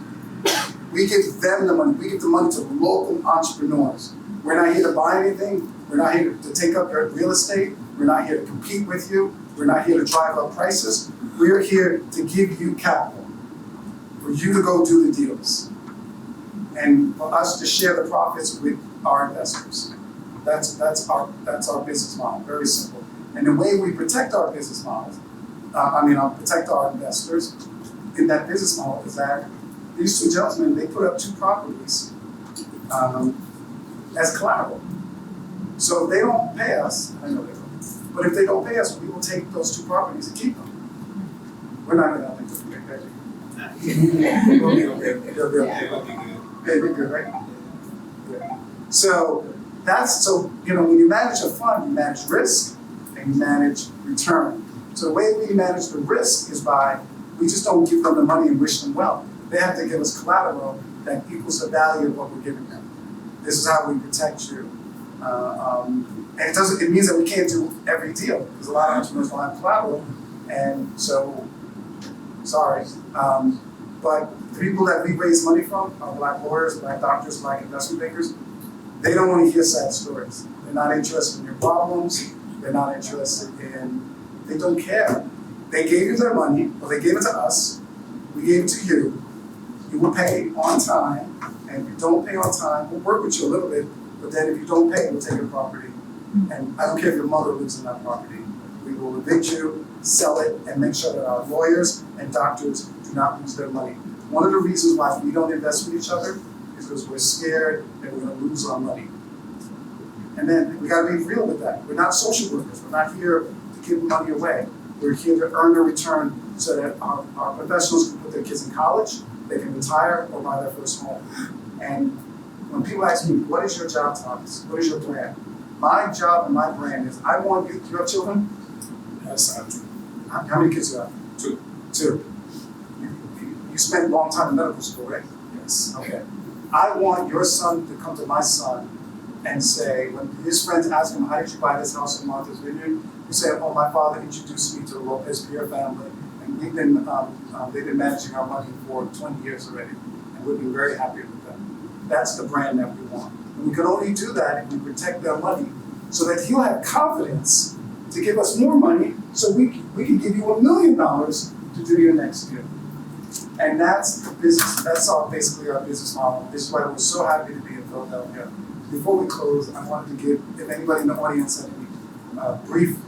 We give them the money. We give the money to local entrepreneurs. We're not here to buy anything. We're not here to take up your real estate. We're not here to compete with you. We're not here to drive up prices. We're here to give you capital for you to go do the deals, and for us to share the profits with our investors. That's our business model. Very simple. And the way we protect our business models, protect our investors in that business model is that these two gentlemen, they put up 2 properties as collateral. So if they don't pay us, I know they will, but if they don't pay us, we will take those 2 properties and keep them. We're not going to think this is big. We'll be okay. They'll be okay. They're good, right? Yeah. So when you manage a fund, you manage risk and you manage return. So the way we manage the risk is we just don't give them the money and wish them well. They have to give us collateral that equals the value of what we're giving them. This is how we protect you. And it means that we can't do every deal because a lot of entrepreneurs don't have collateral. And so, sorry. But the people that we raise money from are Black lawyers, Black doctors, Black investment bankers. They don't want to hear sad stories. They're not interested in your problems. They're not interested they don't care. They gave you their money, or they gave it to us. We gave it to you. You will pay on time, and if you don't pay on time, we'll work with you a little bit, but then if you don't pay, we'll take your property. And I don't care if your mother lives in that property. We will evict you, sell it, and make sure that our lawyers and doctors do not lose their money. One of the reasons why we don't invest with each other is because we're scared that we're going to lose our money. And then we got to be real with that. We're not social workers. We're not here to give money away. We're here to earn a return so that our professionals can put their kids in college, they can retire, or buy their first home. And when people ask me, what is your job, Thomas? What is your plan? My job and my plan is, I want you, do you have children? Yes, I have 2. How many kids do you have? 2. 2. You spent a long time in medical school, right? Yes. Okay. I want your son to come to my son and say, when his friends ask him, how did you buy this house in Martha's Vineyard? You say, oh, my father introduced me to the Lopez-Pierre family, and they've been managing our money for 20 years already, and we've been very happy with them. That's the brand that we want. And we can only do that if we protect their money, so that he'll have confidence to give us more money, so we can give you $1 million to do your next deal. And that's the business. That's basically our business model. This is why we're so happy to be in Philadelphia. Before we close, I wanted to give, if anybody in the audience had any brief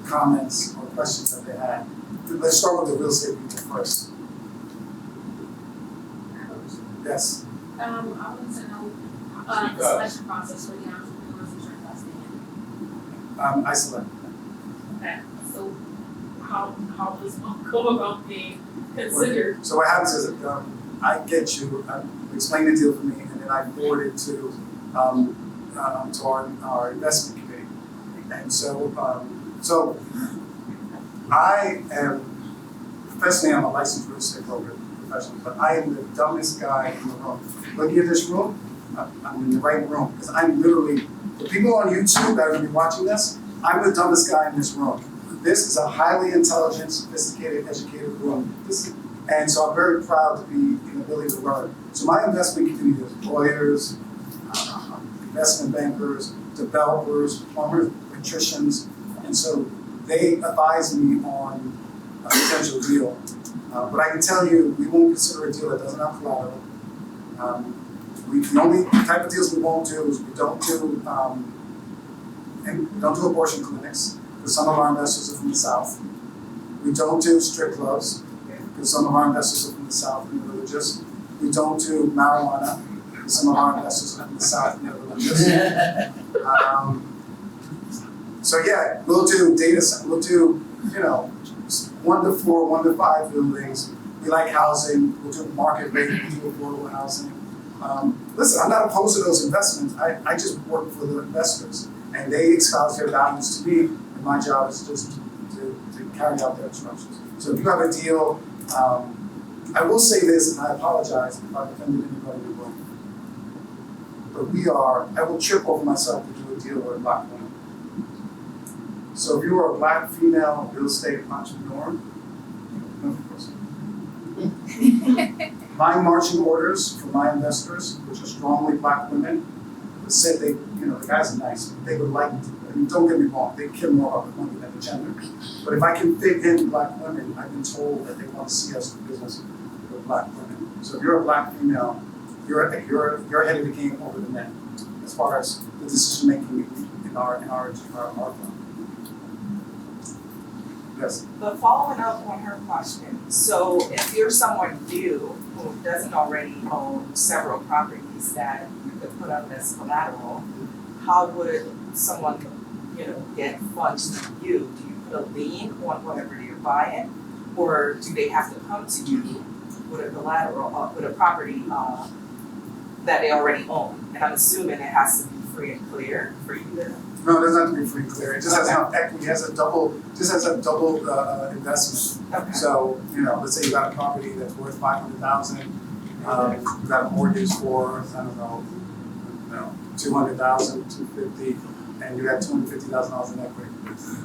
comments or questions that they had. Let's start with the real estate people first. Yes. I wanted to know the selection process for the entrepreneurs that you're investing in. I select. Okay, so how does one go about being considered? So what happens is, I get you, explain the deal for me, and then I forward it to our investment committee. And so, I am, professionally, I'm a licensed real estate broker professional, but I am the dumbest guy in the room. Looking at this room, I'm in the right room, because I'm literally, the people on YouTube that are gonna be watching this, I'm the dumbest guy in this room. This is a highly intelligent, sophisticated, educated room. And so I'm very proud to be in the ability to learn. So my investment community is lawyers, investment bankers, developers, plumbers, electricians, and so they advise me on a potential deal. But I can tell you, we won't consider a deal that doesn't have collateral. The only type of deals we won't do is we don't do abortion clinics, because some of our investors are from the South. We don't do strip clubs, because some of our investors are from the South and they're religious. We don't do marijuana, because some of our investors are from the South and they're religious. So yeah, we'll do data center, we'll do, 1 to 4, 1 to 5 buildings. We like housing, we'll do market rate, we'll do affordable housing. Listen, I'm not opposed to those investments. I just work for the investors, and they espouse their values to me, and my job is just to carry out their instructions. So if you have a deal, I will say this, and I apologize if I've offended anybody in the room, but I will trip over myself to do a deal with a black woman. So if you are a black female real estate entrepreneur, my marching orders for my investors, which are strongly black women, said the guys are nice. They would like, don't get me wrong, they care more about the money than the gender. But if I can fit in black women, I've been told that they want to see us do business with black women. So if you're a black female, you're ahead of the game over the men as far as the decision making in our firm. Yes. But following up on her question, so if you're someone new who doesn't already own several properties that you could put up as collateral, how would someone, get funds from you? Do you put a lien on whatever you're buying, or do they have to come to you with a collateral, with a property that they already own? And I'm assuming it has to be free and clear for you to. No, it doesn't have to be free and clear. It just has enough equity. It has a double investment. Okay. So, let's say you got a property that's worth $500,000. You got a mortgage for, $200,000, $250,000, and you got $250,000 in equity.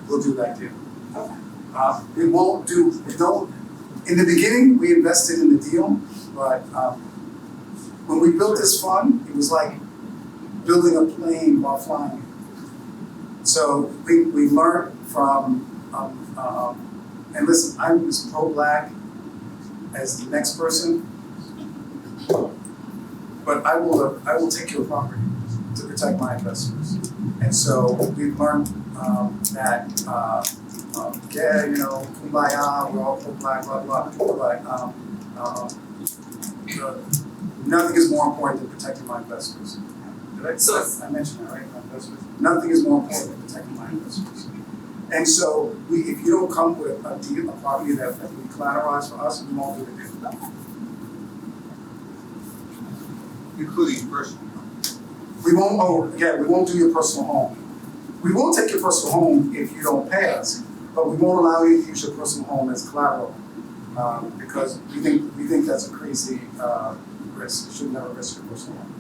We'll do that deal. Okay. In the beginning, we invested in the deal, but when we built this fund, it was like building a plane while flying. So we learned from, and listen, I'm as pro-black as the next person, but I will take your property to protect my investors. And so we've learned that, kumbaya, we're all pro-black, blah, blah, but nothing is more important than protecting my investors. I mentioned that, right? My investors. Nothing is more important than protecting my investors. And so, if you don't come with a deal, a property that we collateralize for us, we won't do the deal. Including personal. We won't do your personal home. We will take your personal home if you don't pay us, but we won't allow you to use your personal home as collateral because we think that's a crazy risk. You should never risk your personal home.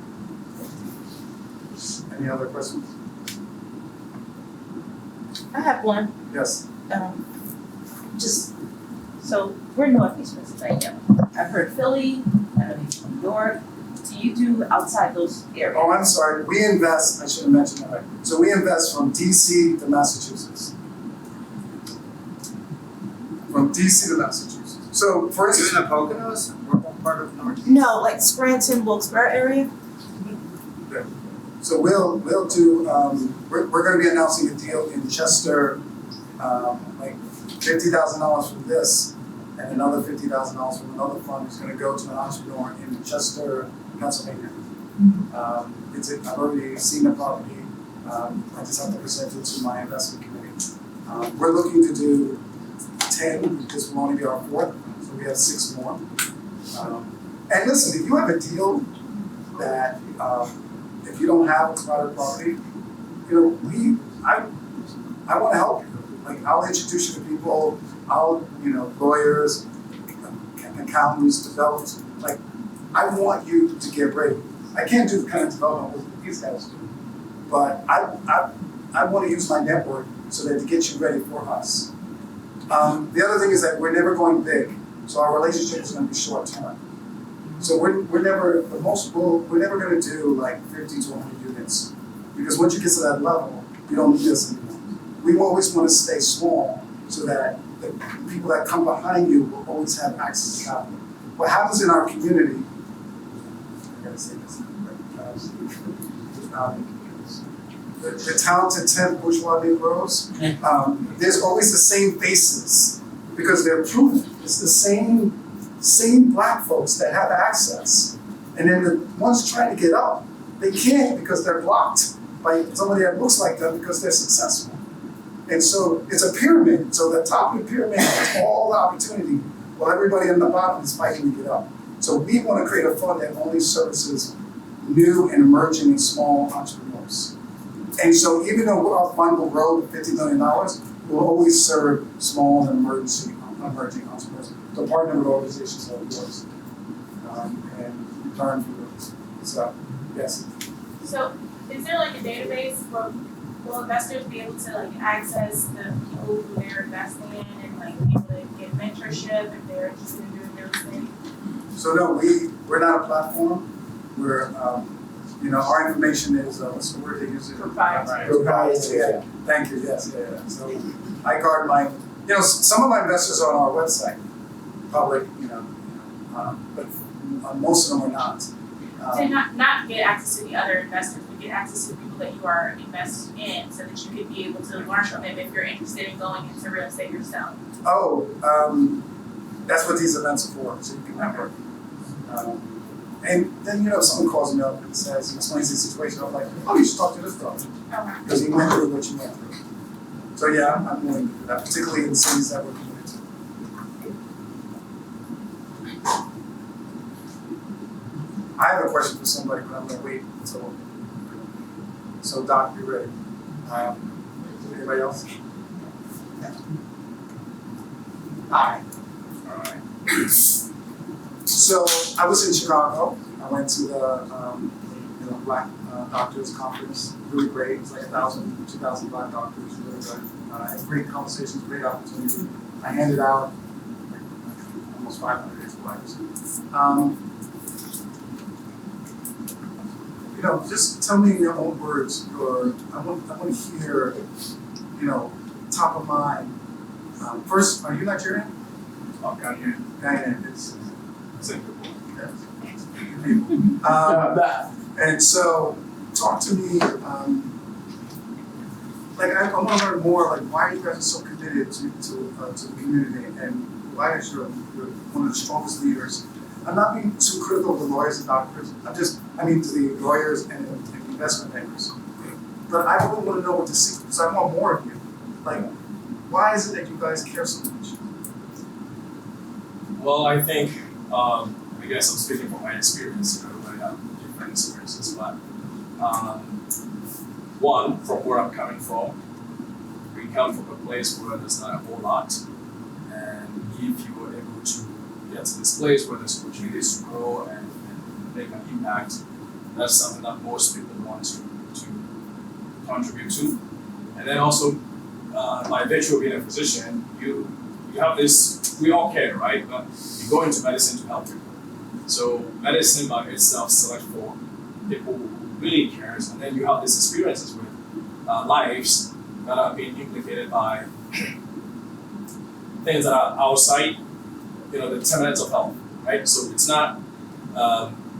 Any other questions? I have one. Yes. So we're in Northeast Pennsylvania. I've heard Philly, New York. Do you do outside those areas? Oh, I'm sorry. We invest, I should have mentioned that. So we invest from DC to Massachusetts. From DC to Massachusetts. So for instance. You in the Poconos? We're one part of Northeast. No, like Scranton, Wilkes-Barre area. Yeah. So we'll do, we're going to be announcing a deal in Chester, like $50,000 from this, and another $50,000 from another fund who's going to go to an entrepreneur in Chester, Pennsylvania. I've already seen the property. I just have to present it to my investment committee. We're looking to do 10 because we'll only be our fourth, so we have 6 more. And listen, if you have a deal that if you don't have a private property, you know, I want to help you. Like, I'll introduce you to people. Lawyers, accountants, developers. Like, I want you to get ready. I can't do the kind of development that these guys do, but I want to use my network so that to get you ready for us. The other thing is that we're never going big, so our relationship is going to be short term. So we're never going to do like 50 to 100 units, because once you get to that level, you don't need us anymore. We always want to stay small so that the people that come behind you will always have access to capital. What happens in our community, I gotta say this, the talented 10 bourgeois Negroes, there's always the same faces because they're proven. It's the same black folks that have access. And then the ones trying to get up, they can't because they're blocked by somebody that looks like them because they're successful. And so it's a pyramid. So the top of the pyramid has all the opportunity while everybody on the bottom is fighting to get up. So we want to create a fund that only services new and emerging and small entrepreneurs. And so even though our fund will grow to $50 million, we'll always serve small and emerging entrepreneurs. So partner with organizations like yours and return for those. So, yes. So is there like a database where will investors be able to like access the people who they're investing in and like be able to get mentorship if they're interested in doing real estate? So no, we're not a platform. We're our information is what's the word they use? Proprietary. Yeah. Thank you. Yes. Yeah. So I guard my. Some of my investors are on our website, public. But most of them are not. So not get access to the other investors, but get access to the people that you are invested in, so that you could be able to learn from them if you're interested in going into real estate yourself. Oh, that's what these events are for, so you can network. And then if someone calls me up and explains the situation, I'm like, oh, you should talk to this guy because he went through what you went through. So yeah, I'm willing to do that, particularly in cities that we're committed to. I have a question for somebody, but I'm going to wait until. So, Doc, you ready? Anybody else? Yeah. Hi. All right. So, I was in Chicago. I went to the Black Doctors Conference. Really great. It's like 1,000, 2,000 Black doctors. Really good. I had great conversations, great opportunity. I handed out almost 500 explanations. Just tell me in your own words. I want to hear, top of mind. First, are you Nigerian? Oh, Ghanaian. It's simple. And so, talk to me. I want to learn more. Like, why are you guys so committed to the community, and why is you're one of the strongest leaders? I'm not being too critical of the lawyers and doctors. I mean to the lawyers and investment bankers. But I really want to know what the secret is. I want more of you. Like, why is it that you guys care so much? Well, I think, I guess I'm speaking from my experience. Everybody have different experiences, but one, from where I'm coming from, we come from a place where there's not a whole lot, and if you were able to get to this place where there's opportunities to grow and make an impact, that's something that most people want to contribute to. And then also, by virtue of being in a physician, you have this, we all care, right? But you go into medicine to help people. So medicine by itself selects for people who really cares, and then you have these experiences with lives that are being implicated by things that are outside the determinants of health, right? So it's not,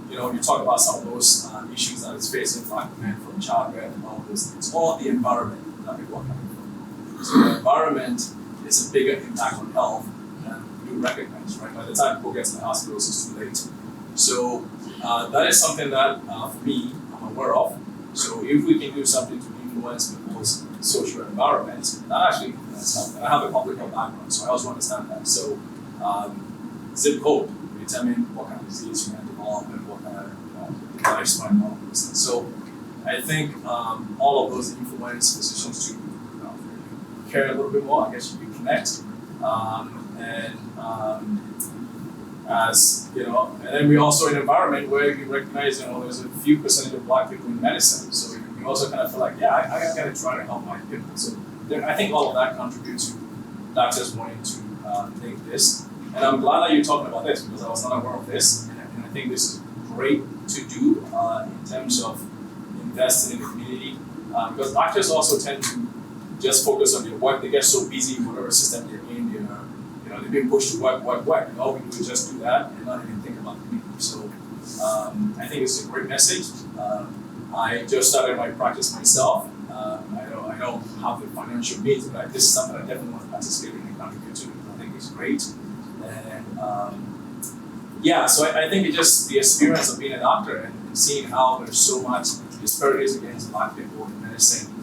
you talk about some of those issues that it's facing Black men from childbirth and all this. It's all the environment that people are coming from. So the environment is a bigger impact on health than you recognize, right? By the time people get to the hospitals, it's too late. So that is something that, for me, I'm aware of. So if we can do something to influence influence people's social environment. That actually does help. And I have a public health background, so I also understand that. So zip code will determine what kind of disease you're going to develop and what kind of lifespan and all of those things. So I think all of those influence physicians to care a little bit more. I guess you can connect. As you know, and then we also in an environment where you recognize, there's a few percentage of Black people in medicine, so you also kind of feel like, yeah, I gotta try to help my people. So I think all of that contributes to doctors wanting to think this. And I'm glad that you're talking about this because I was not aware of this, and I think this is great to do in terms of investing in the community, because doctors also tend to just focus on their work. They get so busy in whatever system they're in. They're being pushed to work. And all we do is just do that and not even think about the people. So I think it's a great message. I just started my practice myself. I don't have the financial means, but this is something I definitely want to participate in and contribute to. I think it's great. And so I think it's just the experience of being a doctor and seeing how there's so much disparities against Black people in medicine,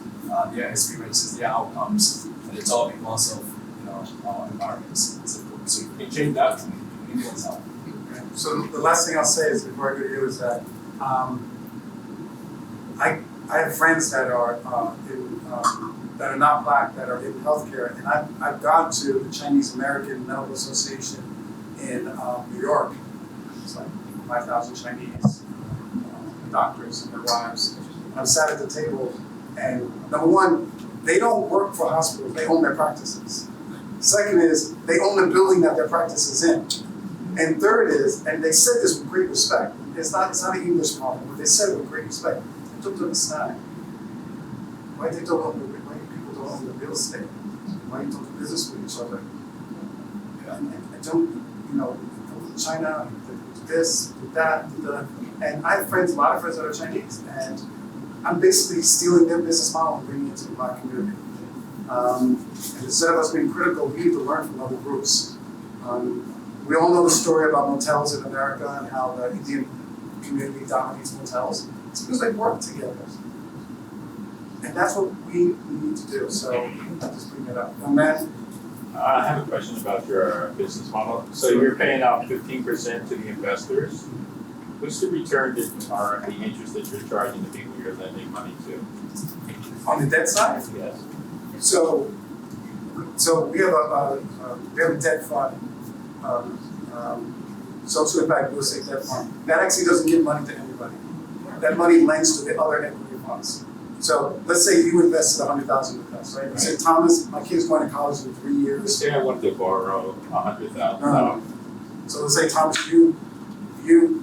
their experiences, their outcomes, and it's all because of our environments. So you can change that. You need to help. So the last thing I'll say is before I go to you is that I have friends that are that are not Black that are in healthcare, and I've gone to the Chinese American Medical Association in New York. It's like 5,000 Chinese doctors and their wives. I've sat at the table, and number one, they don't work for hospitals; they own their practices. Second is, they own the building that their practice is in. And third is, and they said this with great respect, it's not an English problem, but they said it with great respect. They took to the snag. Why do people don't own the real estate? Why you don't do business with each other? And don't, China, this, that, and I have a lot of friends that are Chinese, and I'm basically stealing their business model and bringing it to the Black community. And instead of us being critical, we need to learn from other groups. We all know the story about motels in America and how the Indian community dominates motels. It's because they work together. And that's what we need to do. So I'll just bring it up. Matt? I have a question about your business model. So you're paying out 15% to the investors. What's the return or the interest that you're charging the people you're lending money to? On the debt side? Yes. So we have a debt fund, social impact real estate debt fund. That actually doesn't give money to everybody. That money lends to the other equity funds. So let's say you invested $100,000 with us, right? You say, Thomas, my kid's going to college in 3 years. Say I want to borrow $100,000. So let's say, Thomas, you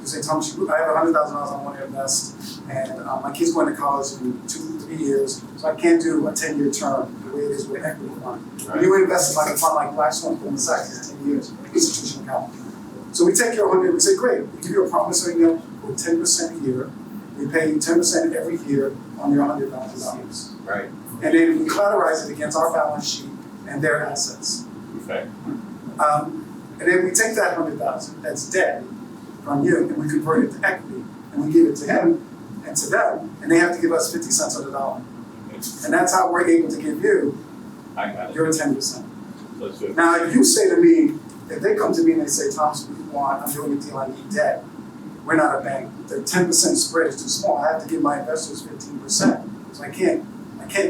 say, Thomas, I have $100,000 I want to invest, and my kid's going to college in 2-3 years, so I can't do a 10-year term the way it is with equity fund. When you invest in like a fund like Blackstone, Goldman Sachs, 10 years, institutional capital. So we take your 100, we say, great, we give you a promissory note with 10% a year. We pay you 10% every year on your $100,000. Right. And then we collateralize it against our balance sheet and their assets. Okay. And then we take that $100,000 that's debt from you, and we convert it to equity, and we give it to him and to them, and they have to give us 50 cents on the dollar. And that's how we're able to give you your 10%. Now, if you say to me, if they come to me and they say, Thomas, I'm doing a deal, I need debt. We're not a bank. The 10% spread is too small. I have to give my investors 15%. So I can't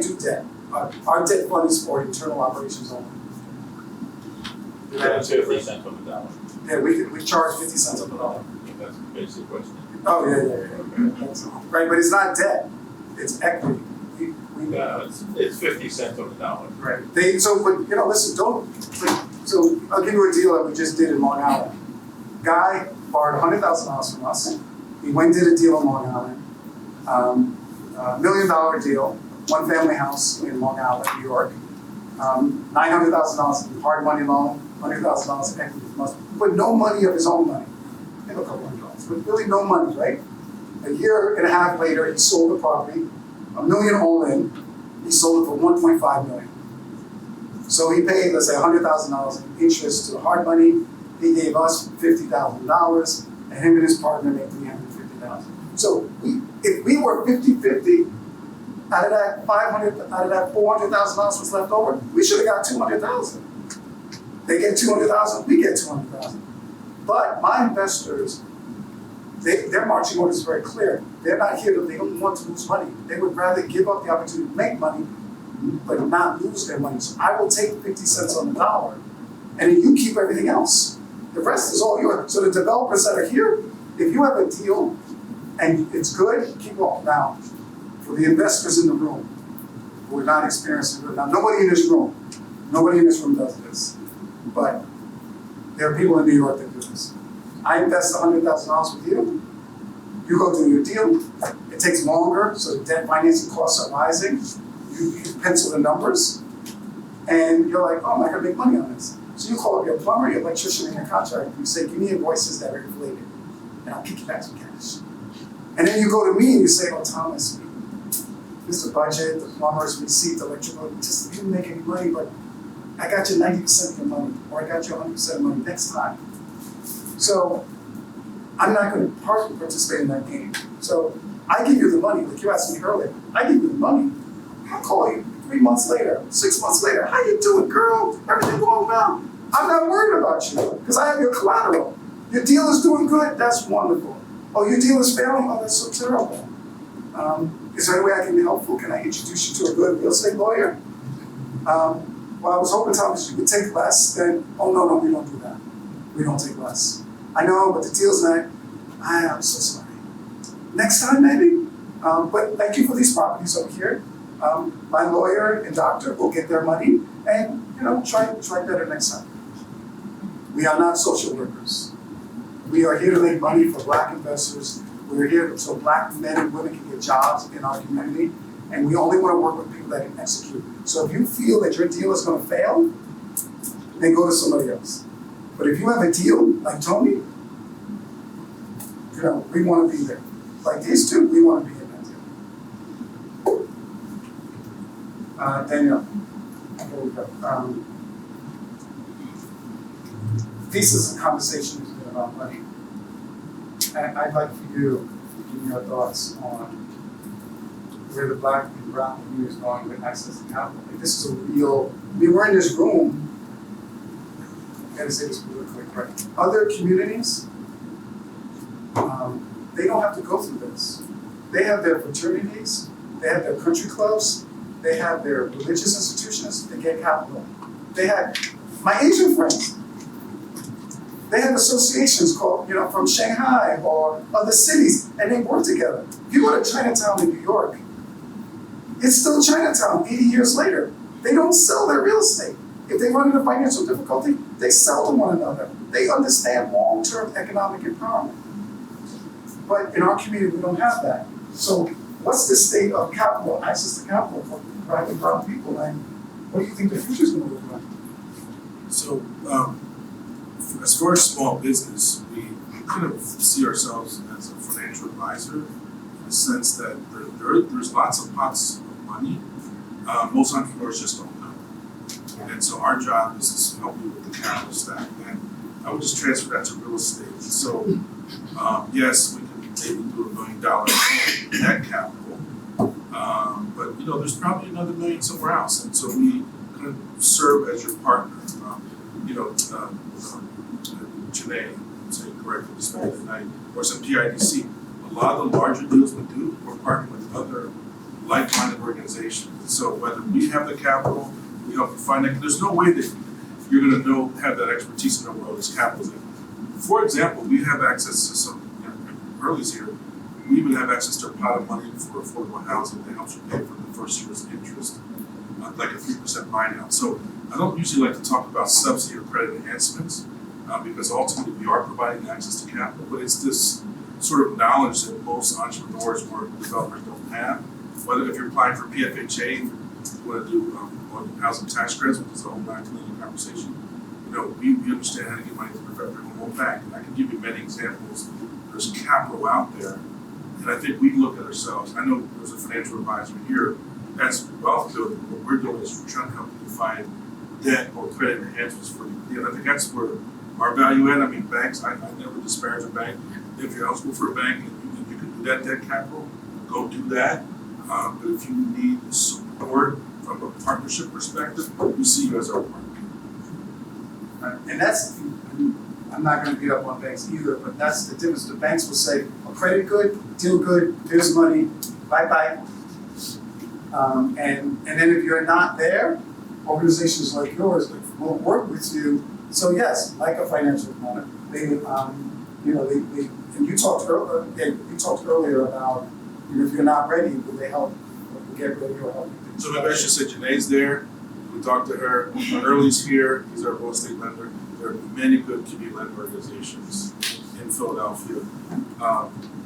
do debt. Our debt fund is for internal operations only. That's 50 cents on the dollar. Yeah, we charge 50 cents on the dollar. That's the basic question. Oh, yeah. Right, but it's not debt. It's equity. It's 50 cents on the dollar. Right. Listen, so I'll give you a deal that we just did in Long Island. Guy borrowed $100,000 from us. He went and did a deal in Long Island. $1 million deal, one family house in Long Island, New York. $900,000 in hard money loan, $100,000 in equity from us, but no money of his own money. He had a couple $100,000, but really no money, right? A year and a half later, he sold the property, $1 million all in. He sold it for $1.5 million. So he paid, let's say, $100,000 in interest to the hard money. He gave us $50,000, and him and his partner made $350,000. So if we were 50-50, Out of that $400,000 was left over, we should have got 200,000. They get 200,000, we get 200,000. But my investors, their marching order is very clear. They're not here they don't want to lose money. They would rather give up the opportunity to make money, but not lose their money. So I will take 50 cents on the dollar, and then you keep everything else. The rest is all yours. So the developers that are here, if you have a deal and it's good, keep on. Now, for the investors in the room who are not experiencing it, now nobody in this room does this, but there are people in New York that do this. I invest $100,000 with you. You go do your deal. It takes longer, so the debt financing costs are rising. You pencil the numbers, and you're like, oh, I'm not gonna make money on this. So you call up your plumber, your electrician, and your contractor. You say, give me invoices that are inflated, and I'll kick you back some cash. And then you go to me and you say, oh, Thomas, this is the budget, the plumber's receipt, the electrical, just didn't make any money, but I got you 90% of your money, or I got you 100% of money next time. So I'm not going to participate in that game. So I give you the money, like you asked me earlier. I give you the money. I'll call you 3 months later, 6 months later. How you doing, girl? Everything going well? I'm not worried about you because I have your collateral. Your deal is doing good. That's wonderful. Oh, your deal is failing. Oh, that's so terrible. Is there any way I can be helpful? Can I introduce you to a good real estate lawyer? Well, I was hoping, Thomas, you could take less. Then, oh no, we don't do that. We don't take less. I know, but the deal's not. I'm so sorry. Next time, maybe. But thank you for these properties over here. My lawyer and doctor will get their money, and try better next time. We are not social workers. We are here to make money for Black investors. We're here so Black men and women can get jobs in our community, and we only want to work with people that can execute. So if you feel that your deal is going to fail, then go to somebody else. But if you have a deal like Tony, we want to be there. Like these two, we want to be in that deal. Danielle, here we go. This is a conversation about money. And I'd like for you to give me your thoughts on where the Black and brown community is going with access to capital. Like, this is a real, we're in this room, I gotta say this politically correct. Other communities, they don't have to go through this. They have their fraternities, they have their country clubs, they have their religious institutions, they get capital. They have, my Asian friends, they have associations called, from Shanghai or other cities, and they work together. If you go to Chinatown in New York, it's still Chinatown 80 years later. They don't sell their real estate. If they run into financial difficulty, they sell to one another. They understand long-term economic empowerment. But in our community, we don't have that. So what's the state of capital, access to capital for Black and brown people, and what do you think the future is going to look like? So, as far as small business, we kind of see ourselves as a financial advisor in the sense that there's lots of pots of money. Most entrepreneurs just don't know. And so our job is to help you with the capital stack. And I would just transfer that to real estate. So, yes, we can maybe do $1 million net capital. But there's probably another $1 million somewhere else. And so we kind of serve as your partner. Jettie, say correctly, this night, or some PIDC. A lot of the larger deals we do, we're partnering with other like-minded organizations. So whether we have the capital, we help you find it. There's no way that you're going to have that expertise in the world as capital is in. For example, we have access to some, Early's here, we even have access to a pot of money for affordable housing that helps you pay for the first year's interest, like a 3% buy down. So I don't usually like to talk about subsidy or credit enhancements, because ultimately we are providing access to capital, but it's this sort of knowledge that most entrepreneurs or developers don't have. Whether if you're applying for PFHA, you want to do housing tax credits, which is a whole 9 million conversation. We understand how to get money to protect your home bank, and I can give you many examples. There's capital out there, and I think we look at ourselves. I know there's a financial advisor here that's wealth building. What we're doing is we're trying to help you find debt or credit enhancements for you. And I think that's where our value add. I mean, banks, I never disparage a bank. If you're eligible for a bank and you can do that debt capital, go do that. But if you need support from a partnership perspective, we see you as our partner. Right. And that's, I'm not gonna beat up on banks either, but that's the difference. The banks will say, oh, credit good, deal good, here's money, bye-bye. And then if you're not there, organizations like yours will work with you. So yes, like a financial planner, they, and you talked earlier about, if you're not ready, will they help get ready or help you? So maybe I should say Janae's there. We talked to her. Early's here. He's our real estate lender. There are many good community lending organizations in Philadelphia.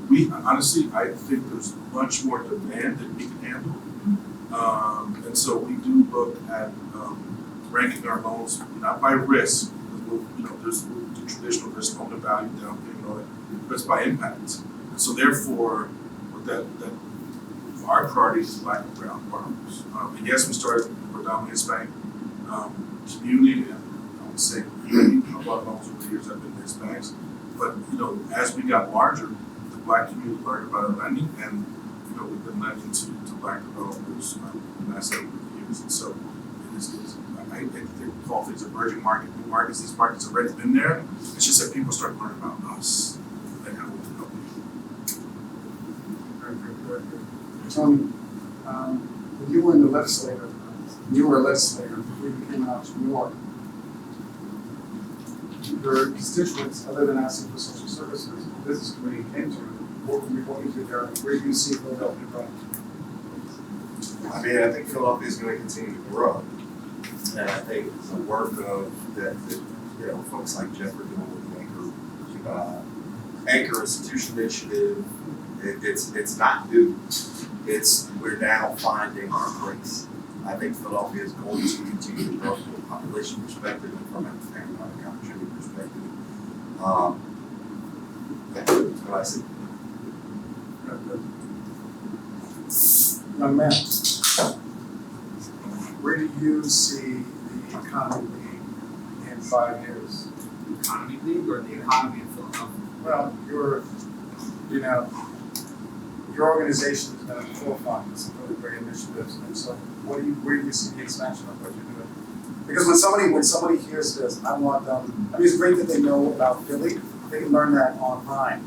We honestly, I think there's much more demand than we can handle. And so we do look at ranking our loans not by risk. There's the traditional risk, loan to value, down payment, all that, but it's by impact. And so therefore, with that our priority is Black and brown borrowers. And yes, we started predominantly Hispanic community, and I would say a lot of loans over the years have been Hispanics. But as we got larger, the Black community learned about our lending, and we've been lending to Black developers in the last several years. And so I think all things emerging market, new markets. These markets have already been there. It's just that people start learning about us and how we can help you. Tony, when you were in the legislator, before you became an entrepreneur, your constituents, other than asking for social services, the business community came to you, what you did there, where do you see Philadelphia going? I mean, I think Philadelphia is going to continue to grow. And I think the work of that folks like Jeff are doing with the Anchor Institution Initiative, it's not new. We're now finding our place. I think Philadelphia is going to continue to grow from a population perspective and from an economic opportunity perspective. That's what I see. Young man, where do you see the economy being in 5 years? The economy league or the economy in Philadelphia? Well, your organization has been at the forefront of some really great initiatives, and so where do you see the expansion of what you're doing? Because when somebody hears this, I want them. I mean, it's great that they know about Philly. They can learn that online.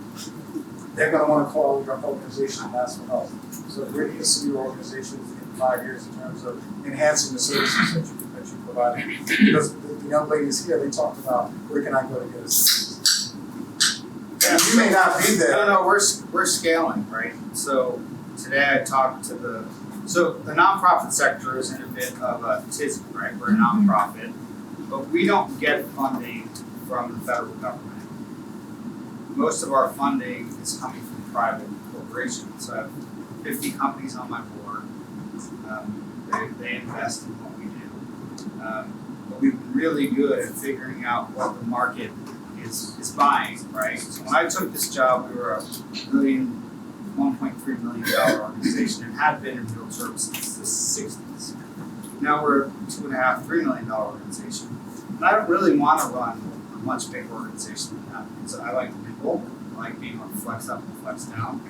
They're going to want to call your organization and ask for help. So where do you see your organization in 5 years in terms of enhancing the services that you provide? Because the young ladies here, they talked about where can I go to get assistance. Yeah, you may not be there. No, we're scaling, right? So today I talked to the nonprofit sector is in a bit of a tizzy, right? We're a nonprofit, but we don't get funding from the federal government. Most of our funding is coming from private corporations. So I have 50 companies on my board. They invest in what we do. But we've been really good at figuring out what the market is buying, right? So when I took this job, we were a $1.3 million organization and had been in field services since the 60s. Now we're a $2.5–3 million organization. And I don't really want to run a much bigger organization than that because I like people, I like being able to flex up and flex down.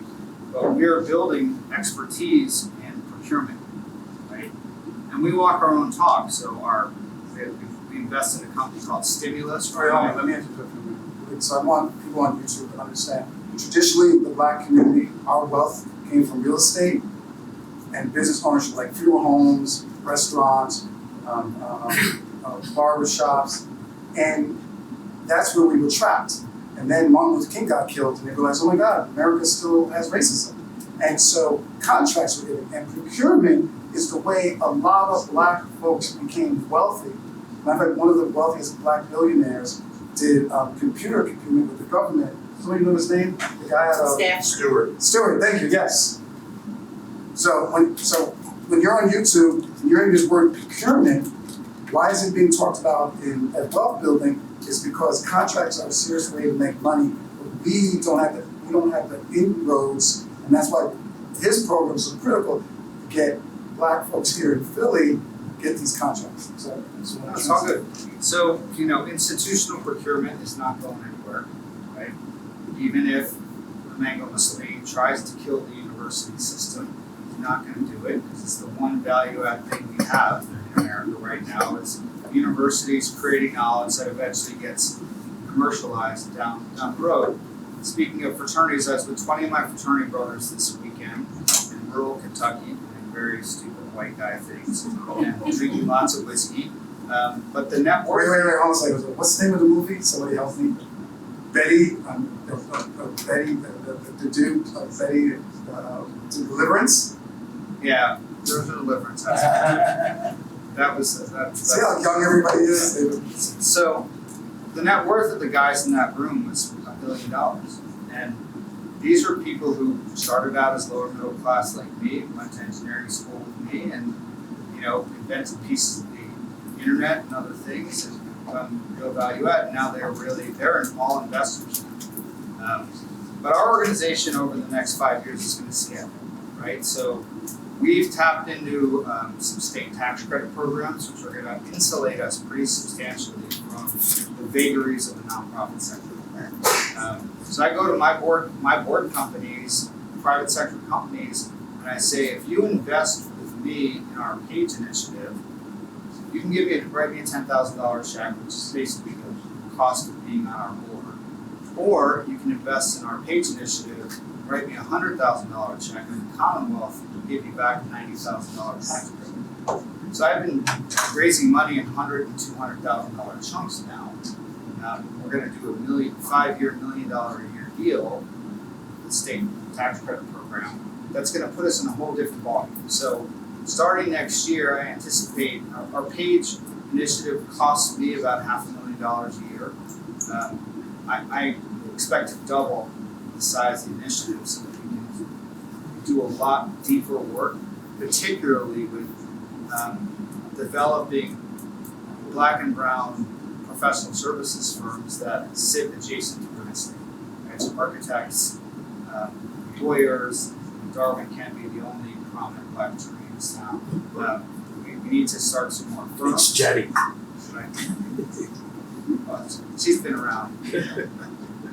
But we're building expertise in procurement, right? And we walk our own talk. So we invest in a company called Stimulus. Right, let me interrupt you. So I want people on YouTube to understand. Traditionally, the Black community, our wealth came from real estate and business ownership, like funeral homes, restaurants, barber shops, and that's where we were trapped. And then Martin Luther King got killed, and they realized, oh my God, America still has racism. And so contracts were given, and procurement is the way a lot of Black folks became wealthy. Matter of fact, one of the wealthiest Black billionaires did computer procurement with the government. Somebody know his name? The guy out of Stewart, thank you, yes. So when you're on YouTube and you're hearing this word procurement, why is it being talked about at wealth building? Is because contracts are a serious way to make money. We don't have the inroads, and that's why his programs are critical to get Black folks here in Philly get these contracts. So that's all good. So institutional procurement is not going anywhere, right? Even if Mango Mussolini tries to kill the university system, not gonna do it, because it's the one value add thing we have in America right now is universities creating knowledge that eventually gets commercialized down the road. Speaking of fraternities, I was with 20 of my fraternity brothers this weekend in rural Kentucky, doing very stupid white guy things and drinking lots of whiskey. But the network. Wait, hold on a second. What's the name of the movie? Somebody help me. Betty, Betty, the dude, Betty, Deliverance? Yeah, there was a Deliverance. That was. See how young everybody is? So, the net worth of the guys in that room was $1 billion. And these were people who started out as lower middle class like me, went to engineering school with me, and, invented pieces of the internet and other things and real value add. Now they're all investors. But our organization over the next 5 years is going to scale, right? So we've tapped into some state tax credit programs, which are going to insulate us pretty substantially from the vagaries of the nonprofit sector. So I go to my board companies, private sector companies, and I say, if you invest with me in our Page initiative, you can write me a $10,000 check, which is basically the cost of being on our board. Or you can invest in our Page initiative, write me a $100,000 check, and the Commonwealth will give you back a $90,000 tax credit. So I've been raising money in $100,000 and $200,000 chunks now. We're going to do a 5-year, $1 million a year deal with the state tax credit program. That's going to put us in a whole different ballgame. So starting next year, I anticipate our Page initiative costs me about $500,000 a year. I expect to double the size of the initiative so that we can do a lot deeper work, particularly with developing Black and brown professional services firms that sit adjacent to real estate. Right? So architects, lawyers. Darwin can't be the only prominent Black attorney in this town. We need to start some more firms. It's Jettie. Right? She's been around.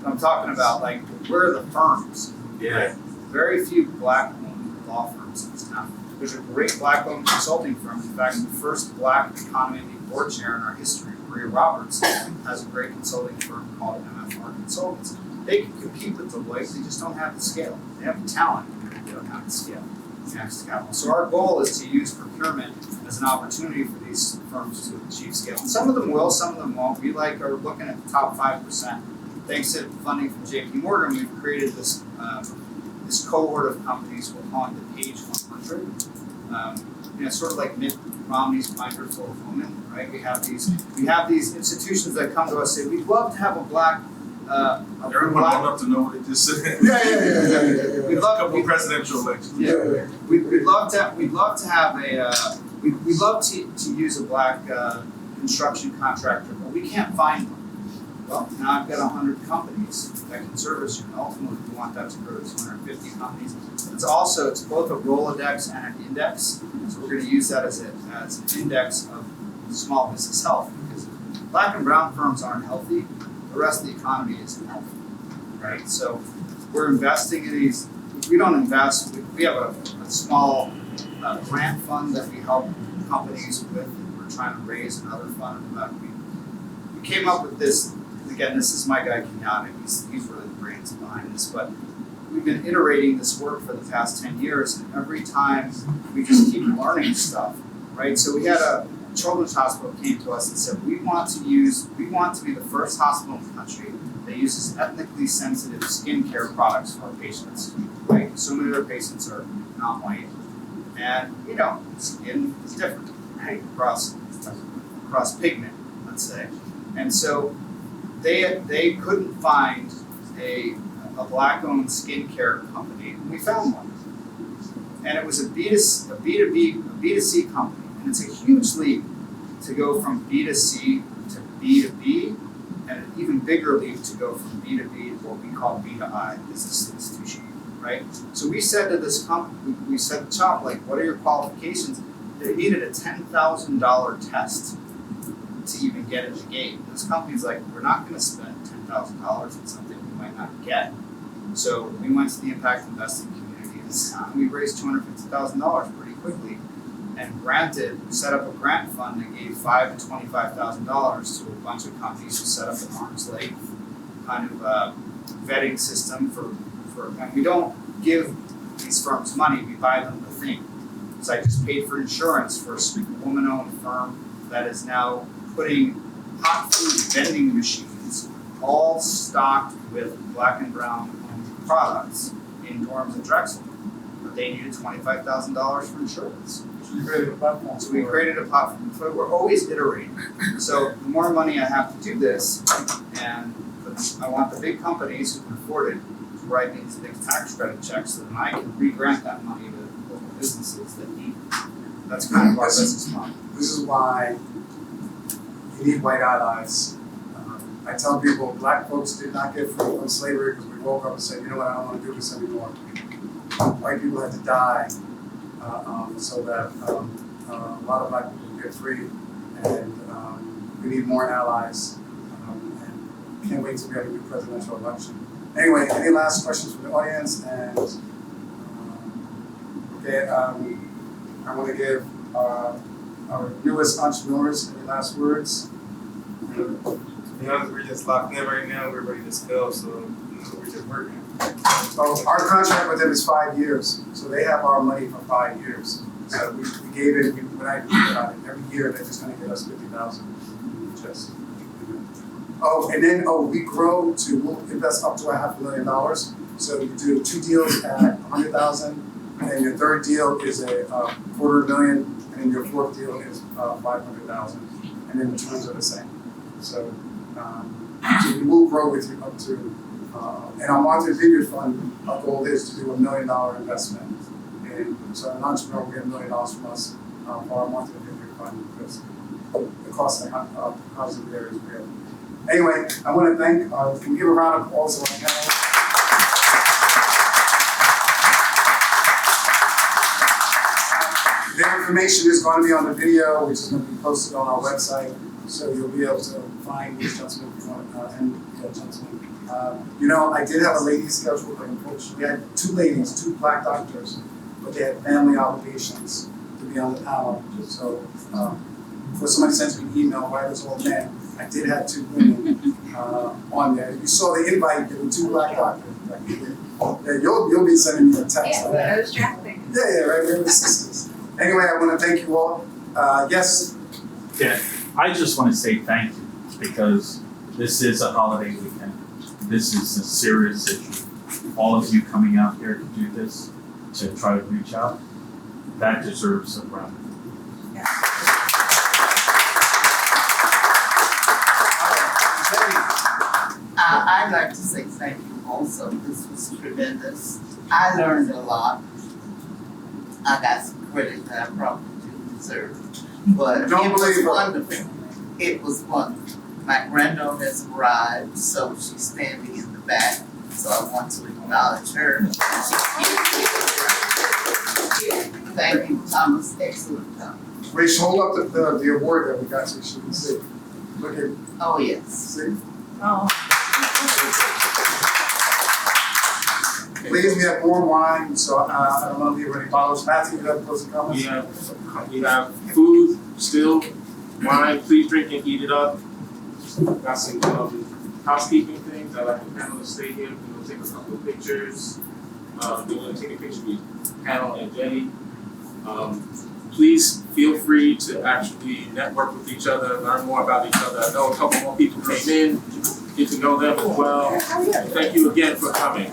I'm talking about, where are the firms? Yeah. Right? Very few Black-owned law firms in this town. There's a great Black-owned consulting firm. In fact, the first Black economy board chair in our history, Pryer has a great consulting firm called MFR Consultants. They can compete with Deloitte, they just don't have the scale. They have the talent, but they don't have the scale. Capital. So our goal is to use procurement as an opportunity for these firms to achieve scale. And some of them will, some of them won't. We are looking at the top 5%. Thanks to funding from JP Morgan, we've created this cohort of companies we're calling the Page 100. It's sort of like Mitt Romney's binder full of women, right? We have these institutions that come to us and say, we'd love to have a Black. Everyone would love to know what it just said. Yeah. We'd love a couple presidential elections. Yeah. We'd love to have we'd love to use a Black construction contractor, but we can't find them. Well, now I've got 100 companies that can service you. And ultimately, we want that to grow to 250 companies. It's both a Rolodex and an index. So we're going to use that as an index of small business health, because Black and brown firms aren't healthy. The rest of the economy isn't healthy, right? So we're investing in these. We don't invest. We have a small grant fund that we help companies with. We're trying to raise another fund. We came up with this. Again, this is my guy Finanta. He's really the brains behind this. But we've been iterating this work for the past 10 years, and every time we just keep learning stuff, right? So we had a children's hospital came to us and said, we want to be the first hospital in the country that uses ethnically sensitive skincare products for our patients, right? So many of our patients are not white, and skin is different, right? Across pigment, let's say, and so they couldn't find a Black-owned skincare company, and we found one, and it was a B2C company. And it's a huge leap to go from B2C to B2B, and an even bigger leap to go from B2B to what we call B2I, business institution, right? So we said to this company, we said to CHOP, what are your qualifications? They needed a $10,000 test to even get in the game. This company's like, we're not going to spend $10,000 on something we might not get. So we went to the impact investing community companies. We raised $250,000 pretty quickly, and granted, set up a grant fund that gave $5,000 to $25,000 to a bunch of companies who set up an arm's length kind of vetting system for, and we don't give these firms money, we buy them the thing. So I just paid for insurance for a woman-owned firm that is now putting hot food vending machines, all stocked with black and brown products in dorms at Drexel. But they needed $25,000 for insurance. So you created a platform. So we created a platform. So we're always iterating. So the more money I have to do this, and I want the big companies who can afford it to write me these big tax credit checks so that I can re-grant that money to local businesses that need it. That's kind of our business model. This is why you need white allies. I tell people, black folks did not get free from slavery because we woke up and said, you know what, I don't want to do this anymore. White people had to die so that a lot of black people get free, and we need more allies. And can't wait till we have a new presidential election. Anyway, any last questions from the audience? And okay, I want to give our newest entrepreneurs any last words. To be honest, we're just locked in right now. We're ready to spill, so we're just working. So our contract with them is 5 years, so they have our money for 5 years. So we gave it. When I think about it, every year they're just going to give us $50,000. Just. And then we grow to, we'll invest up to $500,000. So you do 2 deals at $100,000, and then your third deal is a $250,000, and then your fourth deal is $500,000, and then the terms are the same. So we will grow with you up to, and our Martha's Vineyard Fund, our goal is to do $1 million investment. And so an entrepreneur will get $1 million from us for our Martha's Vineyard Fund, because the cost of housing there is real. Anyway, I want to thank, can we give a round of applause to our panelists? Their information is going to be on the video, which is going to be posted on our website, so you'll be able to find these gentlemen if you want, and the gentlemen. You know, I did have a ladies schedule, but unfortunately, we had 2 ladies, 2 black doctors, but they had family obligations to be on the panel. So, before somebody sends me an email, why there's all men, I did have 2 women on there. You saw the invite, there were 2 black doctors. Yeah, you'll be sending me a text. Yeah, I was tracking. Yeah, right, we're the sisters. Anyway, I want to thank you all. Yes? Yeah, I just want to say thank you, because this is a holiday weekend. This is a serious issue. All of you coming out here to do this, to try to reach out, that deserves a round. I'd like to say thank you also. This was tremendous. I learned a lot. I got some credit that I probably didn't deserve. But it was wonderful. It was wonderful. My granddaughter has arrived, so she's standing in the back. So I want to acknowledge her. Thank you, Thomas. Excellent job. Rach, hold up the award that we got so she can see. Look at. Oh, yes. See? Oh. Please, we have more wine, so I don't want to leave any bottles. Matthew, you have closing comments? We have food still, wine. Please drink and eat it up. Got some housekeeping things. I'd like the panel to stay here. We're going to take a couple of pictures. We're going to take a picture with Panel and Jettie. Please feel free to actually network with each other, learn more about each other. I know a couple more people came in, get to know them as well. Thank you again for coming.